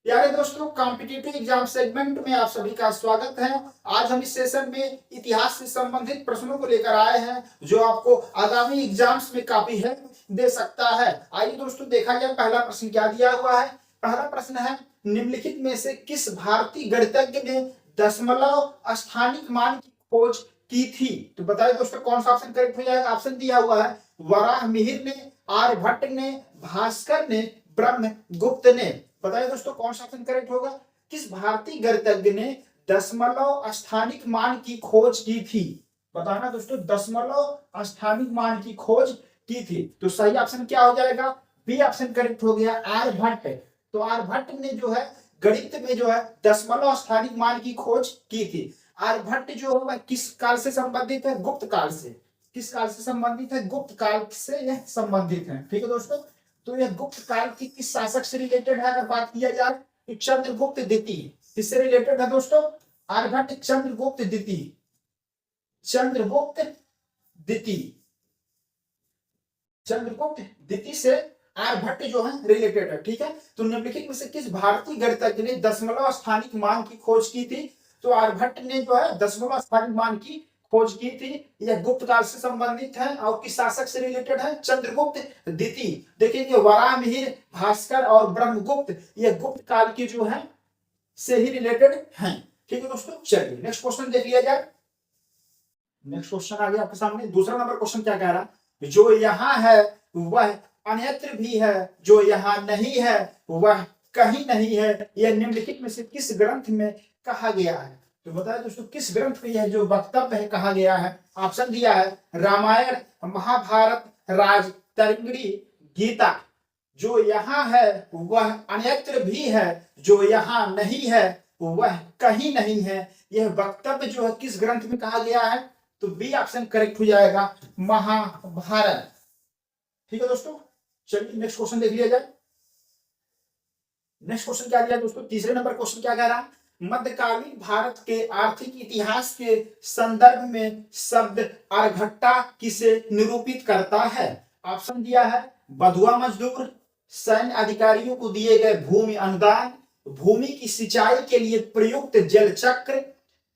प्यारे दोस्तों, competitive exam segment में आप सभी का स्वागत है। आज हम इस सेशन में इतिहास से संबंधित प्रश्नों को लेकर आए हैं जो आपको आगामी एग्जाम्स में काफी हेल्प दे सकता है। आइए दोस्तों, देखा जाए पहला प्रश्न क्या दिया हुआ है। पहला प्रश्न है, निम्नलिखित में से किस भारतीय गणितज्ञ ने दशमलव स्थानिक मान की खोज की थी? तो बताइए दोस्तों, कौन सा ऑप्शन करेक्ट हो जाएगा। ऑप्शन दिया हुआ है वराहमिहिर ने, आर्यभट्ट ने, भास्कर ने, ब्रह्मगुप्त ने। बताइए दोस्तों, कौन सा ऑप्शन करेक्ट होगा। किस भारतीय गणितज्ञ ने दशमलव स्थानिक मान की खोज की थी? बताना दोस्तों, दशमलव स्थानिक मान की खोज की थी। तो सही ऑप्शन क्या हो जाएगा? बी ऑप्शन करेक्ट हो गया, आर्यभट्ट। तो आर्यभट्ट ने जो है गणित में जो है दशमलव स्थानिक मान की खोज की थी। आर्यभट्ट जो है किस काल से संबंधित है? गुप्त काल से। किस काल से संबंधित है? गुप्त काल से यह संबंधित है। ठीक है दोस्तों, तो यह गुप्त काल की किस शासक से रिलेटेड है अगर बात किया जाए तो चंद्रगुप्त द्वितीय। किससे रिलेटेड है दोस्तों? आर्यभट्ट चंद्रगुप्त द्वितीय। चंद्रगुप्त द्वितीय। चंद्रगुप्त द्वितीय से आर्यभट्ट जो है रिलेटेड है। ठीक है, तो निम्नलिखित में से किस भारतीय गणितज्ञ ने दशमलव स्थानिक मान की खोज की थी? तो आर्यभट्ट ने जो है दशमलव स्थानिक मान की खोज की थी। यह गुप्त काल से संबंधित है और किस शासक से रिलेटेड है? चंद्रगुप्त द्वितीय। देखिए, वराहमिहिर, भास्कर और ब्रह्मगुप्त यह गुप्त काल की जो है से ही रिलेटेड हैं। ठीक है दोस्तों, चलिए नेक्स्ट क्वेश्चन देख लिया जाए। नेक्स्ट क्वेश्चन आ गया आपके सामने। दूसरा नंबर क्वेश्चन क्या कह रहा है? जो यहाँ है वह अन्यत्र भी है, जो यहाँ नहीं है वह कहीं नहीं है, यह निम्नलिखित में से किस ग्रंथ में कहा गया है? तो बताए दोस्तों, किस ग्रंथ में यह जो वक्तव्य है कहा गया है? ऑप्शन दिया है रामायण, महाभारत, राजतरंगिणी, गीता। जो यहाँ है वह अन्यत्र भी है, जो यहाँ नहीं है वह कहीं नहीं है, यह वक्तव्य जो है किस ग्रंथ में कहा गया है? तो बी ऑप्शन करेक्ट हो जाएगा, महाभारत। ठीक है दोस्तों, चलिए नेक्स्ट क्वेश्चन देख लिया जाए। नेक्स्ट क्वेश्चन क्या दिया दोस्तों? तीसरे नंबर क्वेश्चन क्या कह रहा है? मध्यकालीन भारत के आर्थिक इतिहास के संदर्भ में शब्द आर्यभट्टा किसे निरूपित करता है? ऑप्शन दिया है बधुआ मजदूर, सैन्य अधिकारियों को दिए गए भूमि अनुदान, भूमि की सिंचाई के लिए प्रयुक्त जल चक्र,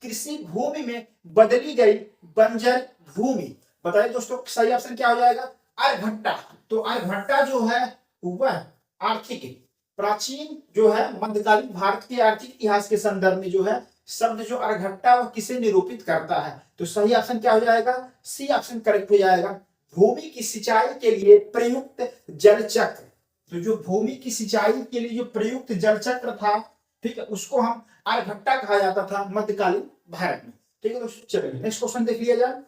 कृषि भूमि में बदली गई बंजर भूमि। बताइए दोस्तों, सही ऑप्शन क्या हो जाएगा? आर्यभट्टा। तो आर्यभट्टा जो है वह आर्थिक प्राचीन जो है मध्यकालीन भारत के आर्थिक इतिहास के संदर्भ में जो है शब्द जो आर्यभट्टा वह किसे निरूपित करता है? तो सही ऑप्शन क्या हो जाएगा? सी ऑप्शन करेक्ट हो जाएगा, भूमि की सिंचाई के लिए प्रयुक्त जल चक्र। तो जो भूमि की सिंचाई के लिए जो प्रयुक्त जल चक्र था, ठीक है, उसको हम आर्यभट्टा कहा जाता था मध्यकालीन भारत में। ठीक है दोस्तों, चलिए नेक्स्ट क्वेश्चन देख लिया जाए।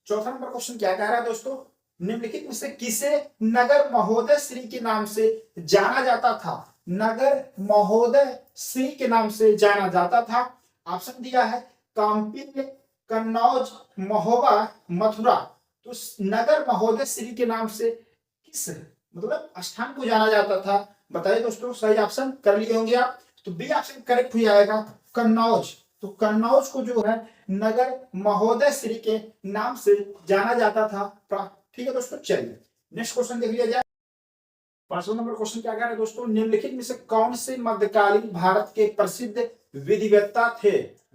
चौथा नंबर क्वेश्चन क्या कह रहा है दोस्तों? निम्नलिखित में से किसे नगर महोदय श्री के नाम से जाना जाता था? नगर महोदय श्री के नाम से जाना जाता था। ऑप्शन दिया है काम्पिल, कन्नौज, महोबा, मथुरा। तो नगर महोदय श्री के नाम से किस मतलब स्थान को जाना जाता था? बताइए दोस्तों, सही ऑप्शन कर लिए होंगे आप। तो बी ऑप्शन करेक्ट हो जाएगा, कन्नौज। तो कन्नौज को जो है नगर महोदय श्री के नाम से जाना जाता था। ठीक है दोस्तों, चलिए नेक्स्ट क्वेश्चन देख लिया जाए। पांचवा नंबर क्वेश्चन क्या कह रहा है दोस्तों? निम्नलिखित में से कौन से मध्यकालीन भारत के प्रसिद्ध विधिवेत्ता थे?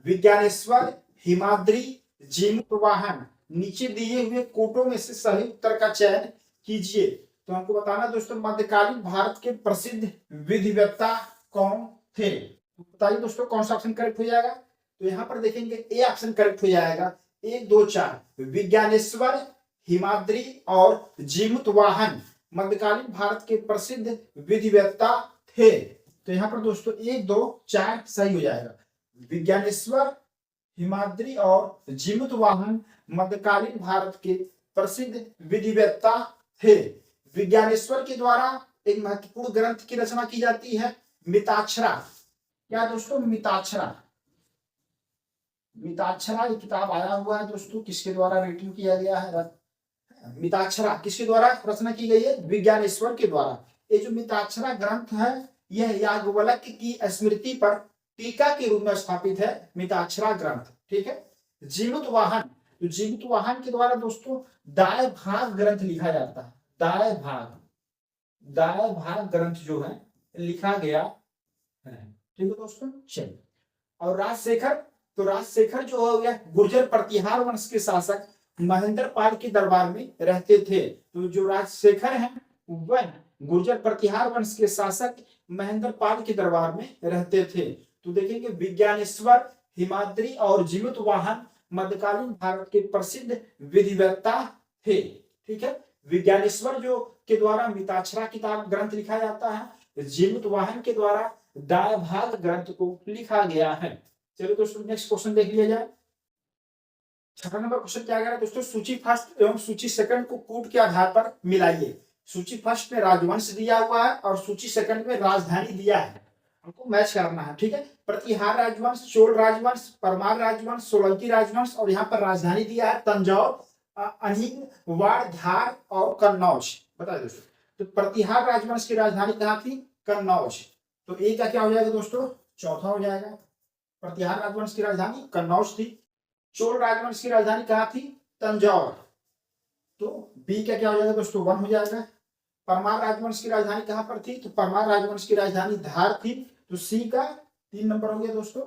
विज्ञानेश्वर, हिमाद्री, जीमूतवाहन। नीचे दिए हुए कोटों में से सही उत्तर का चयन कीजिए। तो हमको बताना दोस्तों, मध्यकालीन भारत के प्रसिद्ध विधिवेत्ता कौन थे? बताइए दोस्तों, कौन सा ऑप्शन करेक्ट हो जाएगा? तो यहाँ पर देखेंगे ए ऑप्शन करेक्ट हो जाएगा, 1, 2, 4। विज्ञानेश्वर, हिमाद्री और जीमूतवाहन मध्यकालीन भारत के प्रसिद्ध विधिवेत्ता थे। तो यहाँ पर दोस्तों 1, 2, 4 सही हो जाएगा। विज्ञानेश्वर, हिमाद्री और जीमूतवाहन मध्यकालीन भारत के प्रसिद्ध विधिवेत्ता थे। विज्ञानेश्वर के द्वारा एक महत्वपूर्ण ग्रंथ की रचना की जाती है, मिताक्षरा। क्या दोस्तों? मिताक्षरा। मिताक्षरा एक किताब आया हुआ है दोस्तों, किसके द्वारा रिटन किया गया है? मिताक्षरा किसके द्वारा रचना की गई है? विज्ञानेश्वर के द्वारा। ये जो मिताक्षरा ग्रंथ है यह याज्ञवल्क्य की स्मृति पर टीका के रूप में स्थापित है, मिताक्षरा ग्रंथ। ठीक है। जीमूतवाहन, तो जीमूतवाहन के द्वारा दोस्तों दाय भाग ग्रंथ लिखा जाता है। दाय भाग ग्रंथ जो है लिखा गया है। ठीक है दोस्तों, चलिए। और राजशेखर, तो राजशेखर जो हो गया गुर्जर प्रतिहार वंश के शासक महेंद्र पाल के दरबार में रहते थे। तो जो राजशेखर हैं वह गुर्जर प्रतिहार वंश के शासक महेंद्र पाल के दरबार में रहते थे। तो देखेंगे विज्ञानेश्वर, हिमाद्री और जीवित वाहन मध्यकालीन भारत के प्रसिद्ध विधिवेत्ता थे। ठीक है, विज्ञानेश्वर जो के द्वारा मिताक्षरा किताब ग्रंथ लिखा जाता है, जीवित वाहन के द्वारा दायभाग ग्रंथ को लिखा गया है। चलिए दोस्तों नेक्स्ट क्वेश्चन देख लिया जाए। 6 नंबर क्वेश्चन क्या कह रहा है दोस्तों, सूची फर्स्ट एवं सूची सेकंड को कूट के आधार पर मिलाइए। सूची फर्स्ट में राजवंश दिया हुआ है और सूची सेकंड में राजधानी दिया है, हमको मैच करना है। ठीक है, प्रतिहार राजवंश, चोल राजवंश, परमार राजवंश, सोलंकी राजवंश और यहाँ पर राजधानी दिया है तंजौर, अहिंद, वाड़, धार और कन्नौज। बताइए दोस्तों, तो प्रतिहार राजवंश की राजधानी कहाँ थी? कन्नौज। तो ए का क्या हो जाएगा दोस्तों? चौथा हो जाएगा। प्रतिहार राजवंश की राजधानी कन्नौज थी। चोल राजवंश की राजधानी कहाँ थी? तंजौर। तो बी का क्या हो जाएगा दोस्तों? 1 हो जाएगा। परमार राजवंश की राजधानी कहाँ पर थी? तो परमार राजवंश की राजधानी धार थी। तो सी का 3 नंबर हो गया दोस्तों।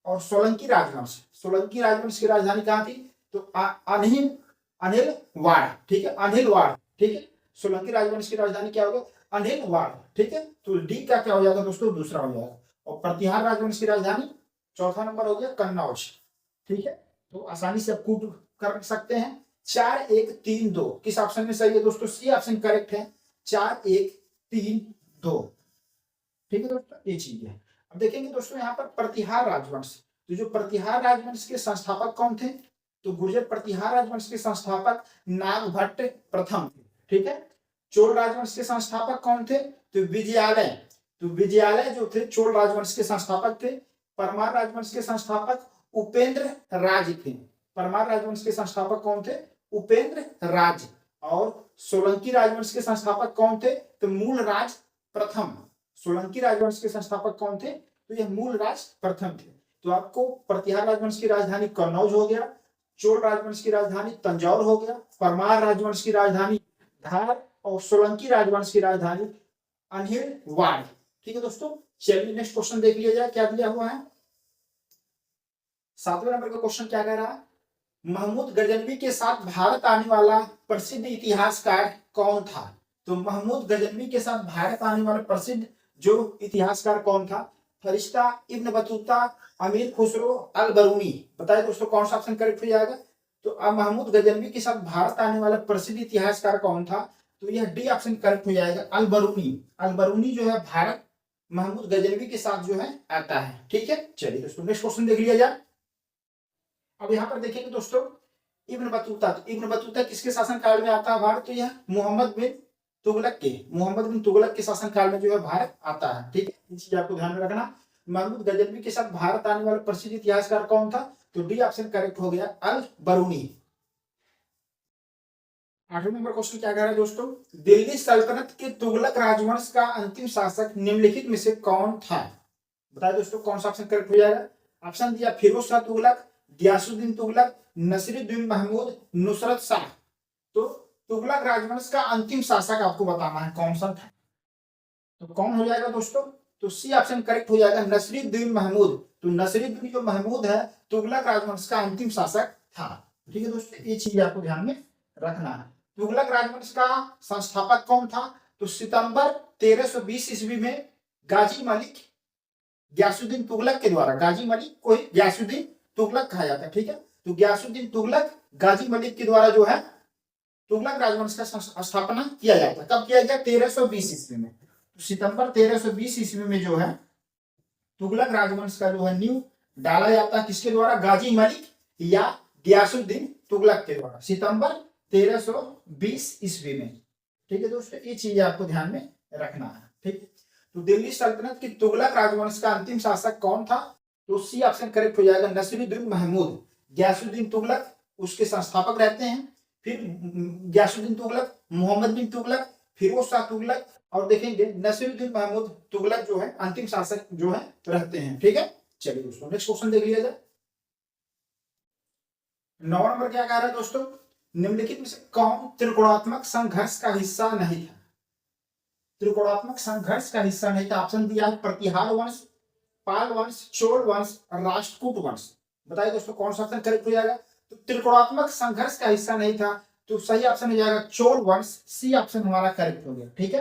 और सोलंकी राजवंश, सोलंकी राजवंश की राजधानी कहाँ थी? तो अनिलवाड़। ठीक है, अनिलवाड़। ठीक है, सोलंकी राजवंश की राजधानी क्या होगा? अनिलवाड़। ठीक है, तो डी का क्या हो जाएगा दोस्तों? दूसरा हो जाएगा। और प्रतिहार राजवंश की राजधानी चौथा नंबर हो गया कन्नौज। ठीक है, तो आसानी से आप कूट कर सकते हैं। 4 1 3 2 किस ऑप्शन में सही है दोस्तों? सी ऑप्शन करेक्ट है। 4 1 3 2। ठीक है दोस्तों, ये चीज है। अब देखेंगे दोस्तों यहाँ पर प्रतिहार राजवंश। तो जो प्रतिहार राजवंश के संस्थापक कौन थे? तो गुर्जर प्रतिहार राजवंश के संस्थापक नागभट्ट प्रथम थे। ठीक है, चोल राजवंश के संस्थापक कौन थे? तो विजयालय। तो विजयालय जो थे चोल राजवंश के संस्थापक थे। परमार राजवंश के संस्थापक उपेंद्र राज थे। परमार राजवंश के संस्थापक कौन थे? उपेंद्र राज। और सोलंकी राजवंश के संस्थापक कौन थे? तो मूलराज प्रथम। सोलंकी राजवंश के संस्थापक कौन थे? तो यह मूलराज प्रथम थे। तो आपको प्रतिहार राजवंश की राजधानी कन्नौज हो गया, चोल राजवंश की राजधानी तंजौर हो गया, परमार राजवंश की राजधानी धार और सोलंकी राजवंश की राजधानी अनिलवाड़। ठीक है दोस्तों, चलिए नेक्स्ट क्वेश्चन देख लिया जाए क्या दिया हुआ है। 7वें नंबर का क्वेश्चन क्या कह रहा है? महमूद गजनवी के साथ भारत आने वाला प्रसिद्ध इतिहासकार कौन था? तो महमूद गजनवी के साथ भारत आने वाला प्रसिद्ध जो इतिहासकार कौन था? फरिश्ता, इब्न बतूता, अमीर खुसरो, अल बरूनी। बताइए दोस्तों कौन सा ऑप्शन करेक्ट हो जाएगा? तो अब महमूद गजनवी के साथ भारत आने वाला प्रसिद्ध इतिहासकार कौन था? तो यह डी ऑप्शन करेक्ट हो जाएगा, अल बरूनी। अल बरूनी जो है भारत महमूद गजनवी के साथ जो है आता है। ठीक है, चलिए दोस्तों नेक्स्ट क्वेश्चन देख लिया जाए। अब यहाँ पर देखेंगे दोस्तों इब्न बतूता। तो इब्न बतूता किसके शासन काल में आता है भारत? तो यह मोहम्मद बिन तुगलक के शासन काल में जो है भारत आता है। ठीक है, ये चीज आपको ध्यान में रखना। महमूद गजनवी के साथ भारत आने वाला प्रसिद्ध इतिहासकार कौन था? तो डी ऑप्शन करेक्ट हो गया, अल बरूनी। 8वें नंबर क्वेश्चन क्या कह रहा है दोस्तों? दिल्ली सल्तनत के तुगलक राजवंश का अंतिम शासक निम्नलिखित में से कौन था? बताइए दोस्तों कौन सा ऑप्शन करेक्ट हो जाएगा? ऑप्शन दिया फिरोज शाह तुगलक, गयासुद्दीन तुगलक, नसीरुद्दीन महमूद, नुसरत शाह। तो तुगलक राजवंश का अंतिम शासक आपको बताना है कौन सा था। तो कौन हो जाएगा दोस्तों? तो सी ऑप्शन करेक्ट हो जाएगा, नसीरुद्दीन महमूद। तो नसीरुद्दीन जो महमूद है तुगलक राजवंश का अंतिम शासक था। ठीक है दोस्तों, ये चीज आपको ध्यान में रखना है। तुगलक राजवंश का संस्थापक कौन था? तो सितंबर 1320 ईस्वी में गाजी मलिक गयासुद्दीन तुगलक के द्वारा, गाजी मलिक को गयासुद्दीन तुगलक कहा जाता है। ठीक है, तो गयासुद्दीन तुगलक गाजी मलिक के द्वारा जो है तुगलक राजवंश का स्थापना किया जाता है। कब किया गया? 1320 ईस्वी में। तो सितंबर 1320 ईस्वी में जो है तुगलक राजवंश का जो है न्यू डाला जाता है। किसके द्वारा? गाजी मलिक या गयासुद्दीन तुगलक के द्वारा, सितंबर 1320 ईस्वी में। ठीक है दोस्तों, ये चीज आपको ध्यान में रखना है। ठीक, तो दिल्ली सल्तनत की तुगलक राजवंश का अंतिम शासक कौन था? तो सी ऑप्शन करेक्ट हो जाएगा, नसीरुद्दीन महमूद। गयासुद्दीन तुगलक उसके संस्थापक रहते हैं। फिर गयासुद्दीन तुगलक, मोहम्मद बिन तुगलक, फिरोज शाह तुगलक और देखेंगे नसीरुद्दीन महमूद तुगलक जो है अंतिम शासक जो है रहते हैं। ठीक है, चलिए दोस्तों नेक्स्ट क्वेश्चन देख लिया जाए। 9 नंबर क्या कह रहा है दोस्तों? निम्नलिखित में से कौन त्रिकोणात्मक संघर्ष का हिस्सा नहीं था? त्रिकोणात्मक संघर्ष का हिस्सा नहीं था। ऑप्शन दिया है प्रतिहार वंश, पाल वंश, चोल वंश और राष्ट्रकूट वंश। बताइए दोस्तों कौन सा ऑप्शन करेक्ट हो जाएगा। तो त्रिकोणात्मक संघर्ष का हिस्सा नहीं था, तो सही ऑप्शन हो जाएगा चोल वंश, सी ऑप्शन हमारा करेक्ट हो गया। ठीक है,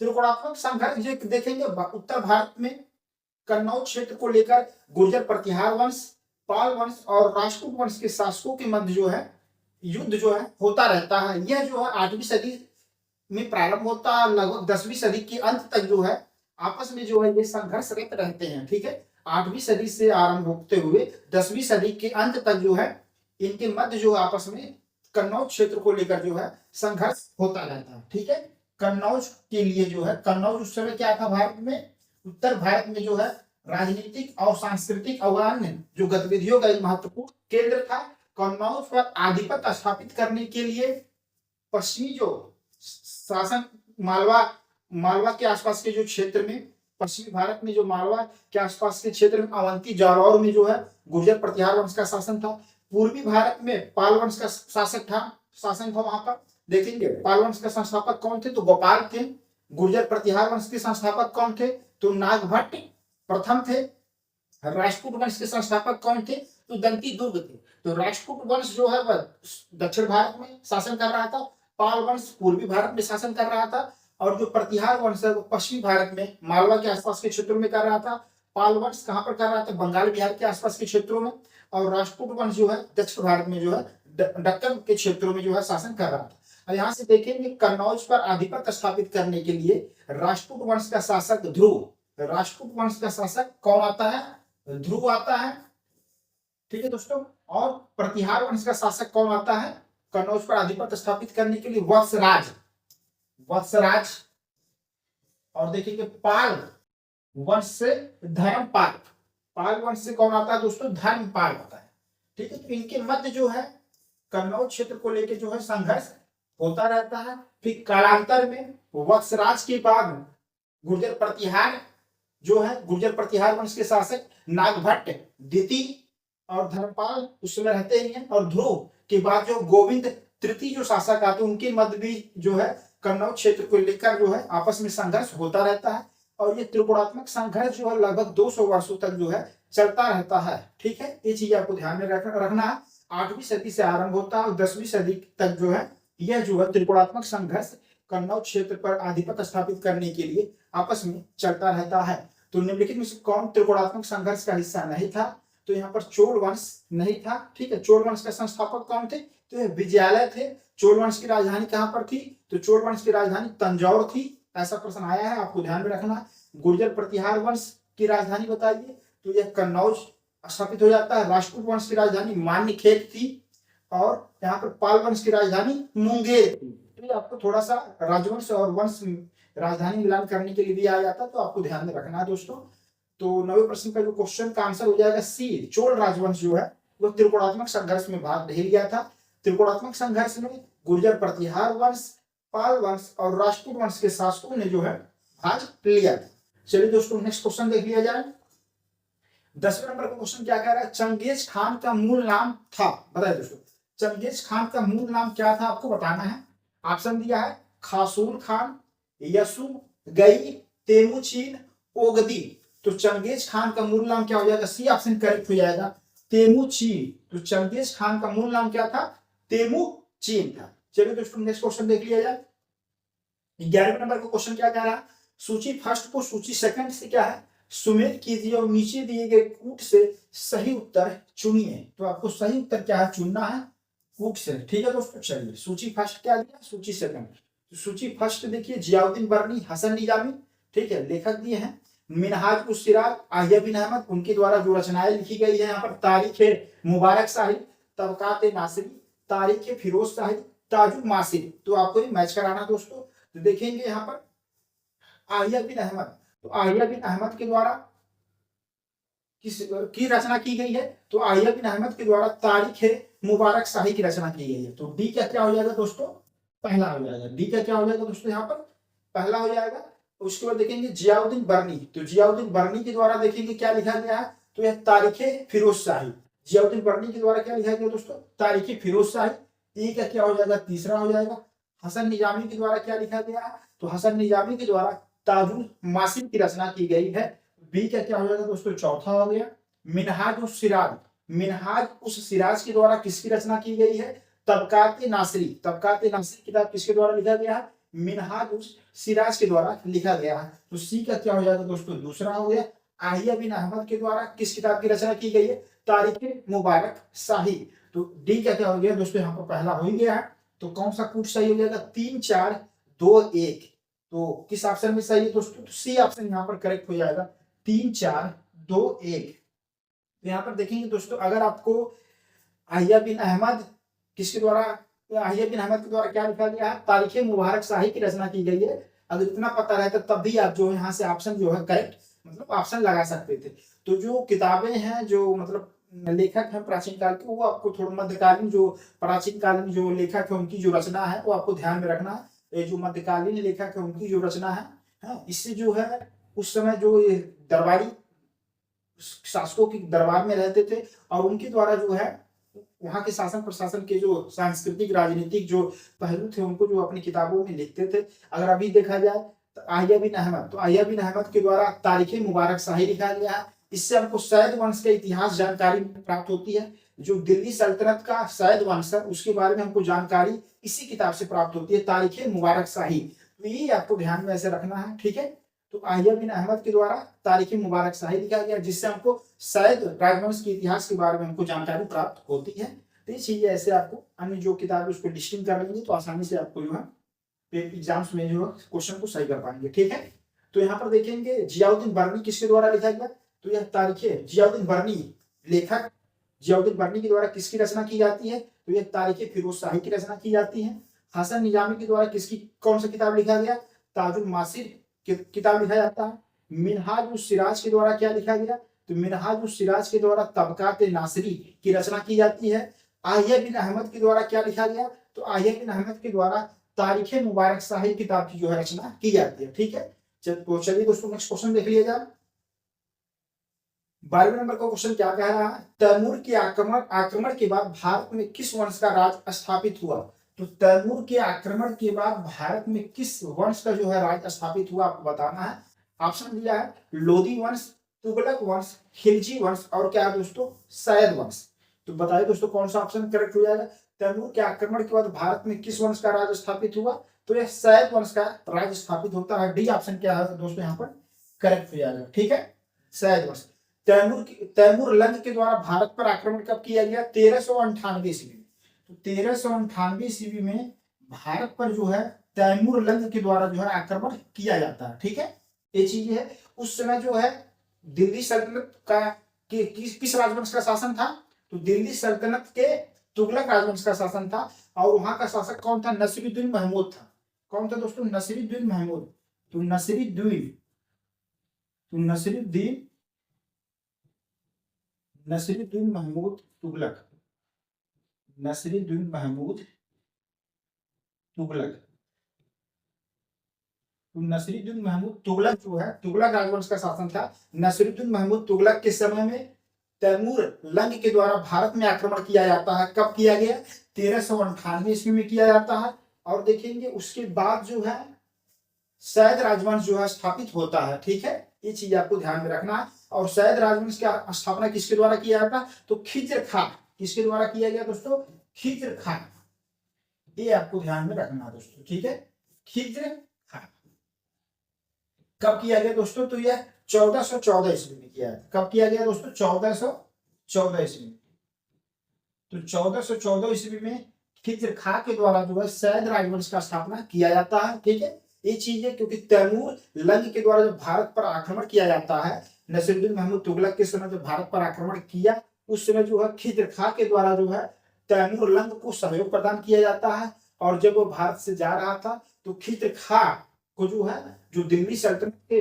त्रिकोणात्मक संघर्ष जो देखेंगे उत्तर भारत में कन्नौज क्षेत्र को लेकर गुर्जर प्रतिहार वंश, पाल वंश और राष्ट्रकूट वंश के शासकों के मध्य जो है युद्ध जो है होता रहता है। यह जो है 8वीं सदी में प्रारंभ होता है, लगभग 10वीं सदी के अंत तक जो है आपस में जो है ये संघर्षरत रहते हैं। ठीक है, 8वीं सदी से आरंभ होते हुए 10वीं सदी के अंत तक जो है इनके मध्य जो आपस में कन्नौज क्षेत्र को लेकर जो है संघर्ष होता रहता है। ठीक है, कन्नौज के लिए जो है, कन्नौज उस समय क्या था भारत में, उत्तर भारत में जो है राजनीतिक और सांस्कृतिक और अन्य जो गतिविधियों का एक महत्वपूर्ण केंद्र था। कन्नौज पर आधिपत्य स्थापित करने के लिए पश्चिमी जो शासन मालवा के आसपास के जो क्षेत्र में, पश्चिमी भारत में जो मालवा के आसपास के क्षेत्र में अवंती जालौर में जो है गुर्जर प्रतिहार वंश का शासन था। पूर्वी भारत में पाल वंश का शासन था वहां पर। देखेंगे पाल वंश का संस्थापक कौन थे, तो गोपाल थे। गुर्जर प्रतिहार वंश के संस्थापक कौन थे, तो नागभट्ट प्रथम थे। राष्ट्रकूट वंश के संस्थापक कौन थे, तो दंती दुर्ग थे। तो राष्ट्रकूट वंश जो है वह दक्षिण भारत में शासन कर रहा था, पाल वंश पूर्वी भारत में शासन कर रहा था, और जो प्रतिहार वंश है वो पश्चिमी भारत में मालवा के आसपास के क्षेत्रों में कर रहा था। पाल वंश कहां पर कर रहा था, बंगाल बिहार के आसपास के क्षेत्रों में, और राष्ट्रकूट वंश जो है दक्षिण भारत में जो है दक्कन के क्षेत्रों में जो है शासन कर रहा था। अब यहाँ से देखेंगे कन्नौज पर आधिपत्य स्थापित करने के लिए राष्ट्रकूट वंश का शासक ध्रुव, राष्ट्रकूट वंश का शासक कौन आता है, ध्रुव आता है। ठीक है दोस्तों, और प्रतिहार वंश का शासक कौन आता है कन्नौज पर आधिपत्य स्थापित करने के लिए, वत्सराज। और देखेंगे पाल वंश से धर्मपाल, पाल वंश से कौन आता है दोस्तों, धर्मपाल आता है। ठीक है, तो इनके मध्य जो है कन्नौज क्षेत्र को लेकर जो है संघर्ष होता रहता है। फिर कालांतर में वत्सराज के बाद गुर्जर प्रतिहार जो है, गुर्जर प्रतिहार वंश के शासक नागभट्ट द्वितीय और धर्मपाल उस समय रहते ही हैं, और ध्रुव के बाद जो गोविंद तृतीय जो शासक आते हैं उनके मध्य भी जो है कन्नौज क्षेत्र को लेकर जो है आपस में संघर्ष होता रहता है। और ये त्रिकोणात्मक संघर्ष जो है लगभग 200 वर्षों तक जो है चलता रहता है। ठीक है, ये चीज आपको ध्यान में रखना है। 8वीं सदी से आरंभ होता है और 10वीं सदी तक जो है यह जो है त्रिकोणात्मक संघर्ष कन्नौज क्षेत्र पर आधिपत्य स्थापित करने के लिए आपस में चलता रहता है। तो निम्नलिखित में से कौन त्रिकोणात्मक संघर्ष का हिस्सा नहीं था, तो यहाँ पर चोल वंश नहीं था। ठीक है, चोल वंश का संस्थापक कौन थे, तो यह विजयालय थे। चोल वंश की राजधानी कहाँ पर थी, तो चोल वंश की राजधानी तंजौर थी। ऐसा प्रश्न आया है, आपको ध्यान में रखना। गुर्जर प्रतिहार वंश की राजधानी बताइए, तो यह कन्नौज स्थापित हो जाता है। राष्ट्रकूट वंश की राजधानी मान्यखेत थी, और यहाँ पर पाल वंश की राजधानी मुंगेर थी। तो आपको थोड़ा सा राजवंश और वंश राजधानी मिलान करने के लिए भी आ जाता है, तो आपको ध्यान में रखना है दोस्तों। तो 9वें प्रश्न का जो क्वेश्चन का आंसर हो जाएगा सी, चोल राजवंश जो है वो त्रिकोणात्मक संघर्ष में भाग नहीं लिया था। त्रिकोणात्मक संघर्ष में गुर्जर प्रतिहार वंश, पाल वंश और राष्ट्रकूट वंश के शासकों ने जो है भाग लिया था। चलिए दोस्तों नेक्स्ट क्वेश्चन देख लिया जाए। 10वें नंबर का क्वेश्चन क्या कह रहा है, चंगेज खान का मूल नाम था, बताइए दोस्तों चंगेज खान का मूल नाम क्या था, आपको बताना है। ऑप्शन दिया है खासूर खान, यसु गई, तेमुचीन, ओगदी। तो चंगेज खान का मूल नाम क्या हो जाएगा, सी ऑप्शन करेक्ट हो जाएगा, तेमुचीन। तो चंगेज खान का मूल नाम क्या था, तेमुचीन था। चलिए दोस्तों नेक्स्ट क्वेश्चन देख लिया जाए। 11वें नंबर का क्वेश्चन क्या कह रहा है, सूची फर्स्ट को सूची सेकंड से क्या है सुमेध कीजिए और नीचे दिए गए कूट से सही उत्तर चुनिए। तो आपको सही उत्तर क्या है चुनना है कूट से। ठीक है दोस्तों, चलिए सूची फर्स्ट क्या दिया, सूची सेकंड। तो सूची फर्स्ट देखिए जियाउद्दीन बर्नी, हसन निजामी। ठीक है, लेखक दिए हैं मिनहाज उस सिराज, आहिया बिन अहमद, उनके द्वारा जो रचनाएं लिखी गई है यहाँ पर तारीख मुबारक शाही, तबकात नासिरी, तारीख फिरोज शाही, ताजुल मासिरी। तो आपको ये मैच कराना दोस्तों। तो देखेंगे यहाँ पर आहिया बिन अहमद, तो आहिया बिन अहमद के द्वारा की रचना की गई है। तो आहिया बिन अहमद के द्वारा तारीख मुबारक शाही की रचना की गई है। तो डी का क्या हो जाएगा दोस्तों, पहला हो जाएगा। डी का क्या हो जाएगा दोस्तों, यहाँ पर पहला हो जाएगा। उसके बाद देखेंगे जियाउद्दीन बर्नी, तो जियाउद्दीन बर्नी के द्वारा देखेंगे क्या लिखा गया है, तो यह तारीख फिरोज शाही। जियाउद्दीन बर्नी के द्वारा क्या लिखा गया दोस्तों, तारीख फिरोज शाही। ई का क्या हो जाएगा, तीसरा हो जाएगा। हसन निजामी के द्वारा क्या लिखा गया है, तो हसन निजामी के द्वारा ताजुल मासिर की रचना की गई है। बी का क्या हो जाएगा दोस्तों, चौथा हो गया। मिनहाज उस सिराज, मिनहाज उस सिराज के द्वारा किसकी रचना की गई है, तबकात नासरी, तबकात नासरी किताब किसके द्वारा लिखा गया है, मिनहाज उस सिराज के द्वारा लिखा गया है। तो सी का क्या हो जाएगा दोस्तों, दूसरा हो गया। आहिया बिन अहमद के द्वारा किस किताब की रचना की गई है, तारीख मुबारक शाही। तो डी का क्या हो गया दोस्तों, यहाँ पर पहला हो ही गया है। तो कौन सा कूट सही हो जाएगा, 3 4 2 1। तो किस ऑप्शन में सही है दोस्तों, तो सी ऑप्शन यहाँ पर करेक्ट हो जाएगा, 3 4 2 1। तो यहाँ पर देखेंगे दोस्तों, अगर आपको आहिया बिन अहमद किसके द्वारा, आहिया बिन अहमद के द्वारा क्या लिखा गया है, तारीख मुबारक शाही की रचना की गई है, अगर इतना पता रहता तब भी आप जो है यहाँ से ऑप्शन जो है करेक्ट मतलब ऑप्शन लगा सकते थे। तो जो किताबें हैं जो मतलब लेखक हैं प्राचीन काल के, वो आपको थोड़ा मध्यकालीन जो प्राचीन कालीन जो लेखक है उनकी जो रचना है वो आपको ध्यान में रखना है। जो मध्यकालीन लेखक है उनकी जो रचना है, इससे जो है उस समय जो ये दरबारी शासकों के दरबार में रहते थे और उनके द्वारा जो है वहां के शासन प्रशासन के जो सांस्कृतिक राजनीतिक जो पहलू थे उनको जो अपनी किताबों में लिखते थे। अगर अभी देखा जाए तो आहिया बिन अहमद, तो आहिया बिन अहमद के द्वारा तारीख मुबारक शाही लिखा गया है। इससे हमको सैयद वंश का इतिहास जानकारी प्राप्त होती है। जो दिल्ली सल्तनत का सैयद वंश है उसके बारे में हमको जानकारी इसी किताब से प्राप्त होती है, तारीख मुबारक शाही। तो ये आपको ध्यान में ऐसे रखना है, ठीक है। तो आहिया बिन अहमद के द्वारा तारीख मुबारक शाही लिखा गया, जिससे हमको सैयद राजवंश के इतिहास के बारे में हमको जानकारी प्राप्त होती है। तो ये चीजें ऐसे आपको अन्य जो किताब उसको लिस्टिंग कर लेंगे तो आसानी से आपको जो है एग्जाम्स में जो है क्वेश्चन को सही कर पाएंगे, ठीक है। तो यहाँ पर देखेंगे जियाउद्दीन बर्नी किसके द्वारा लिखा गया, तो यह तारीख जियाउद्दीन बर्नी, लेखक जियाउद्दीन बर्नी के द्वारा किसकी रचना की जाती है, तो यह तारीख फिरोज शाही की रचना की जाती है। हसन निजामी के द्वारा किसकी कौन सा किताब लिखा गया, ताजुल मासिर किताब लिखा जाता है। मिनहाज उस सिराज के द्वारा क्या लिखा गया, तो मिनहाज उस सिराज के द्वारा तबकात नासरी की रचना की जाती है। आहिया बिन अहमद के द्वारा क्या लिखा गया, तो आहिया बिन अहमद के द्वारा तारीख मुबारक शाही किताब की जो है रचना की जाती है, ठीक है। तो चलिए दोस्तों नेक्स्ट क्वेश्चन देख लिया जाए। 12वें नंबर का क्वेश्चन क्या कह रहा है, तैमूर के आक्रमण के बाद भारत में किस वंश का राज स्थापित हुआ। तो तैमूर के आक्रमण के बाद भारत में किस वंश का जो है राज स्थापित हुआ आपको बताना है। ऑप्शन दिया है लोदी वंश, तुगलक वंश, खिलजी वंश और क्या है दोस्तों, सैयद वंश। तो बताइए दोस्तों कौन सा ऑप्शन करेक्ट हो जाएगा। तैमूर के आक्रमण के बाद भारत में किस वंश का राज स्थापित हुआ, तो यह सैयद वंश का राज स्थापित होता है। डी ऑप्शन क्या है दोस्तों यहाँ पर करेक्ट हो जाएगा, ठीक है, सैयद वंश। तैमूर लंग के द्वारा भारत पर आक्रमण कब किया गया, 1398 ईस्वी में। तो 1398 ईस्वी में भारत पर जो है तैमूर लंग के द्वारा जो है आक्रमण किया जाता है, ठीक है। ये चीज है, उस समय जो है दिल्ली सल्तनत का किस राजवंश का शासन था, तो दिल्ली सल्तनत के तुगलक राजवंश का शासन था। और वहां का शासक कौन था, नसीरुद्दीन महमूद था। कौन था दोस्तों, नसीरुद्दीन महमूद। तो नसीरुद्दीन महमूद तुगलक, नसीरुद्दीन महमूद तुगलक। तो नसीरुद्दीन महमूद तुगलक जो है तुगलक राजवंश का शासन था। नसीरुद्दीन महमूद तुगलक के समय में तैमूर लंग के द्वारा भारत में आक्रमण किया जाता है। कब किया गया, 1398 ईस्वी में किया जाता है। और देखेंगे उसके बाद जो है सैयद राजवंश जो है स्थापित होता है, ठीक है। ये चीज आपको ध्यान में रखना है। और सैयद राजवंश की स्थापना किसके द्वारा किया जाता, तो खिज्र खान किसके द्वारा किया गया दोस्तों, खिज्र खान। ये आपको ध्यान में रखना दोस्तों, ठीक है, खिज्र खान। कब किया गया दोस्तों, तो यह 1414 ईस्वी में किया गया। कब किया गया दोस्तों, 1414 ईस्वी में। तो 1414 ईस्वी में खिज्र खां के द्वारा जो है सैयद राजवंश का स्थापना किया जाता है, ठीक है। ये चीज है क्योंकि तैमूर लंग के द्वारा जब भारत पर आक्रमण किया जाता है, नसीरुद्दीन महमूद तुगलक के समय जब भारत पर आक्रमण किया, उस समय जो है खिज्र खां के द्वारा जो है तैमूर लंग को सहयोग प्रदान किया जाता है। और जब वो भारत से जा रहा था तो खिज्र खां को जो है जो दिल्ली सल्तनत के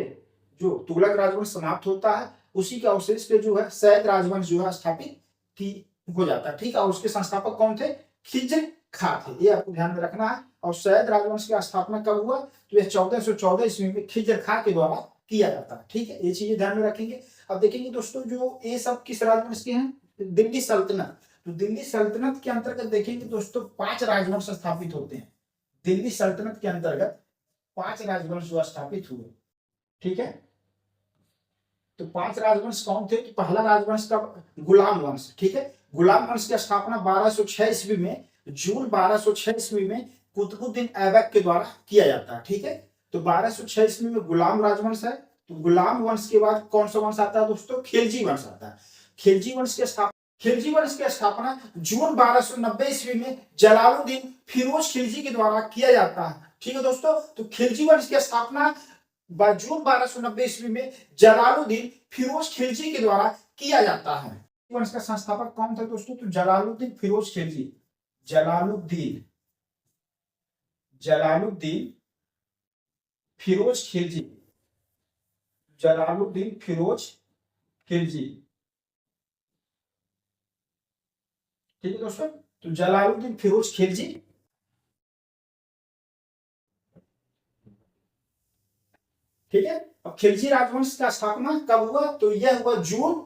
जो तुगलक राजवंश समाप्त होता है उसी के अवशेष पे जो है सैयद राजवंश जो है स्थापित की हो जाता है, ठीक है। और उसके संस्थापक कौन थे, खिज्र खां थे। ये आपको ध्यान में रखना है। और सैयद राजवंश की स्थापना कब हुआ, तो यह 1414 ईस्वी में खिज्र खां के द्वारा किया जाता है, ठीक है। ये चीजें ध्यान में रखेंगे। अब देखेंगे दोस्तों जो ये सब किस राजवंश के हैं, दिल्ली सल्तनत। तो दिल्ली सल्तनत के अंतर्गत देखेंगे दोस्तों 5 राजवंश स्थापित होते हैं। दिल्ली सल्तनत के अंतर्गत 5 राजवंश जो स्थापित हुए। ठीक है, तो 5 राजवंश कौन थे? कि पहला राजवंश का गुलाम वंश। ठीक है, गुलाम वंश की स्थापना 1206 ईस्वी में, जून 1206 ईस्वी में कुतुबुद्दीन ऐबक के द्वारा किया जाता है। ठीक है, तो 1206 ईस्वी में गुलाम राजवंश है। तो गुलाम वंश के बाद कौन सा वंश आता है दोस्तों? खिलजी वंश आता है। खिलजी वंश की स्थापना जून 1290 ईस्वी में जलालुद्दीन फिरोज खिलजी के द्वारा किया जाता है। ठीक है दोस्तों, तो खिलजी वंश की स्थापना जून 1290 ईस्वी में जलालुद्दीन फिरोज खिलजी के द्वारा किया जाता है। वंश का संस्थापक कौन था दोस्तों? तो जलालुद्दीन फिरोज खिलजी। जलालुद्दीन फिरोज खिलजी। जलालुद्दीन फिरोज खिलजी। ठीक है दोस्तों, तो जलालुद्दीन फिरोज खिलजी। ठीक है, अब खिलजी राजवंश का स्थापना कब हुआ? तो यह हुआ जून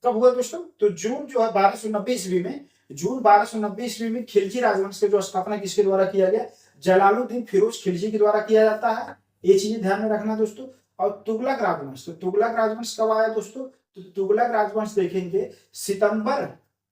कब हुआ दोस्तों? तो जून जो है 1290 ईस्वी में, जून 1290 ईस्वी में खिलजी राजवंश की जो स्थापना किसके द्वारा किया गया? जलालुद्दीन फिरोज खिलजी के द्वारा किया जाता है। ये चीजें ध्यान में रखना दोस्तों। और तुगलक राजवंश, तो तुगलक राजवंश कब आया दोस्तों? तो तुगलक राजवंश देखेंगे सितंबर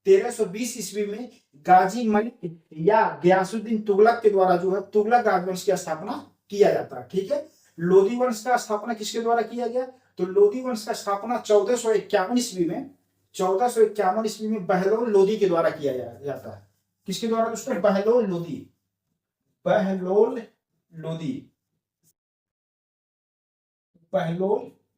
1320 ईस्वी में गाजी मलिक या गयासुद्दीन तुगलक के द्वारा जो है तुगलक राजवंश की स्थापना किया जाता है। ठीक है, लोधी वंश का स्थापना किसके द्वारा किया गया? तो लोधी वंश का स्थापना 1451 ईस्वी में, 1451 ईस्वी में बहलोल लोधी के द्वारा किया जाता है। किसके द्वारा दोस्तों? बहलोल लोधी। बहलोल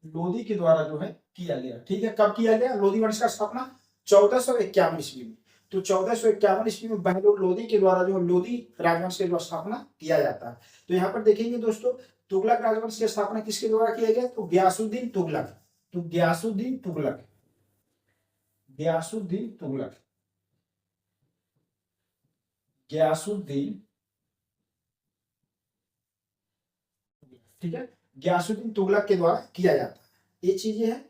लोधी के द्वारा जो है किया गया। ठीक है, कब किया गया लोधी वंश का स्थापना? 1451 ईस्वी में। तो 1451 ईस्वी में बहलोल लोधी के द्वारा जो लोधी राजवंश की स्थापना किया जाता है। तो यहाँ पर देखेंगे दोस्तों, तुगलक राजवंश की स्थापना किसके द्वारा किया गया? तो गयासुद्दीन तुगलक। तो गयासुद्दीन ठीक है, गयासुद्दीन तुगलक के द्वारा किया जाता है। ये चीजें हैं,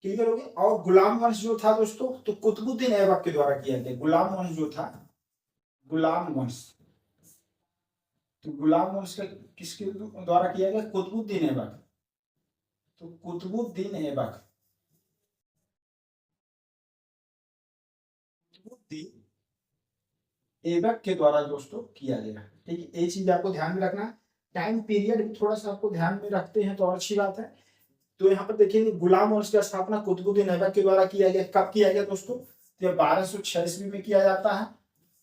क्लियर हो गई। और गुलाम वंश जो था दोस्तों, तो कुतुबुद्दीन ऐबक के द्वारा किया गया। गुलाम वंश जो था, गुलाम वंश, तो गुलाम वंश का किसके द्वारा किया गया? कुतुबुद्दीन ऐबक। तो कुतुबुद्दीन ऐबक के द्वारा दोस्तों किया गया। ठीक है, ये चीज आपको ध्यान में रखना। टाइम पीरियड भी थोड़ा सा आपको ध्यान में रखते हैं तो और अच्छी बात है। तो यहाँ पर देखिए गुलाम वंश की स्थापना कुतुबुद्दीन ऐबक के द्वारा किया गया। कब किया गया दोस्तों? तो 1206 ईस्वी में किया जाता है।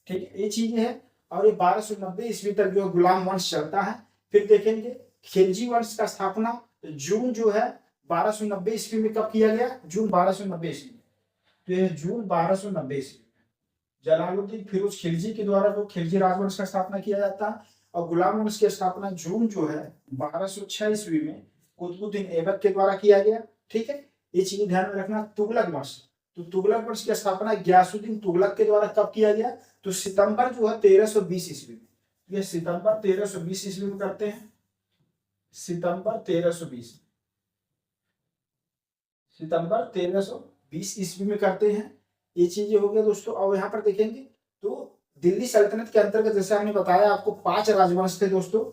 ठीक है, ये चीजें है। और ये 1290 ईस्वी तक जो गुलाम वंश चलता है। फिर देखेंगे खिलजी वंश का स्थापना जून जो है 1290 ईस्वी में कब किया गया? जून 1290 ईस्वी में। तो ये जून 1290 ईस्वी में जलालुद्दीन फिरोज खिलजी के द्वारा जो खिलजी राजवंश का स्थापना किया जाता है। और गुलाम वंश की स्थापना जून जो है 1206 ईस्वी में कुतुबुद्दीन ऐबक के द्वारा किया गया। ठीक है, ये चीज ध्यान में रखना। तुगलक वंश, तो तुगलक वंश की स्थापना गयासुद्दीन तुगलक के द्वारा कब किया गया? तो सितंबर जो है 1320 ईस्वी में। ये सितंबर 1320 ईस्वी में करते हैं। सितंबर 1320 ईस्वी में करते हैं। ये चीजें हो गया दोस्तों। और यहाँ पर देखेंगे तो दिल्ली सल्तनत के अंतर्गत जैसे हमने बताया आपको 5 राजवंश थे दोस्तों।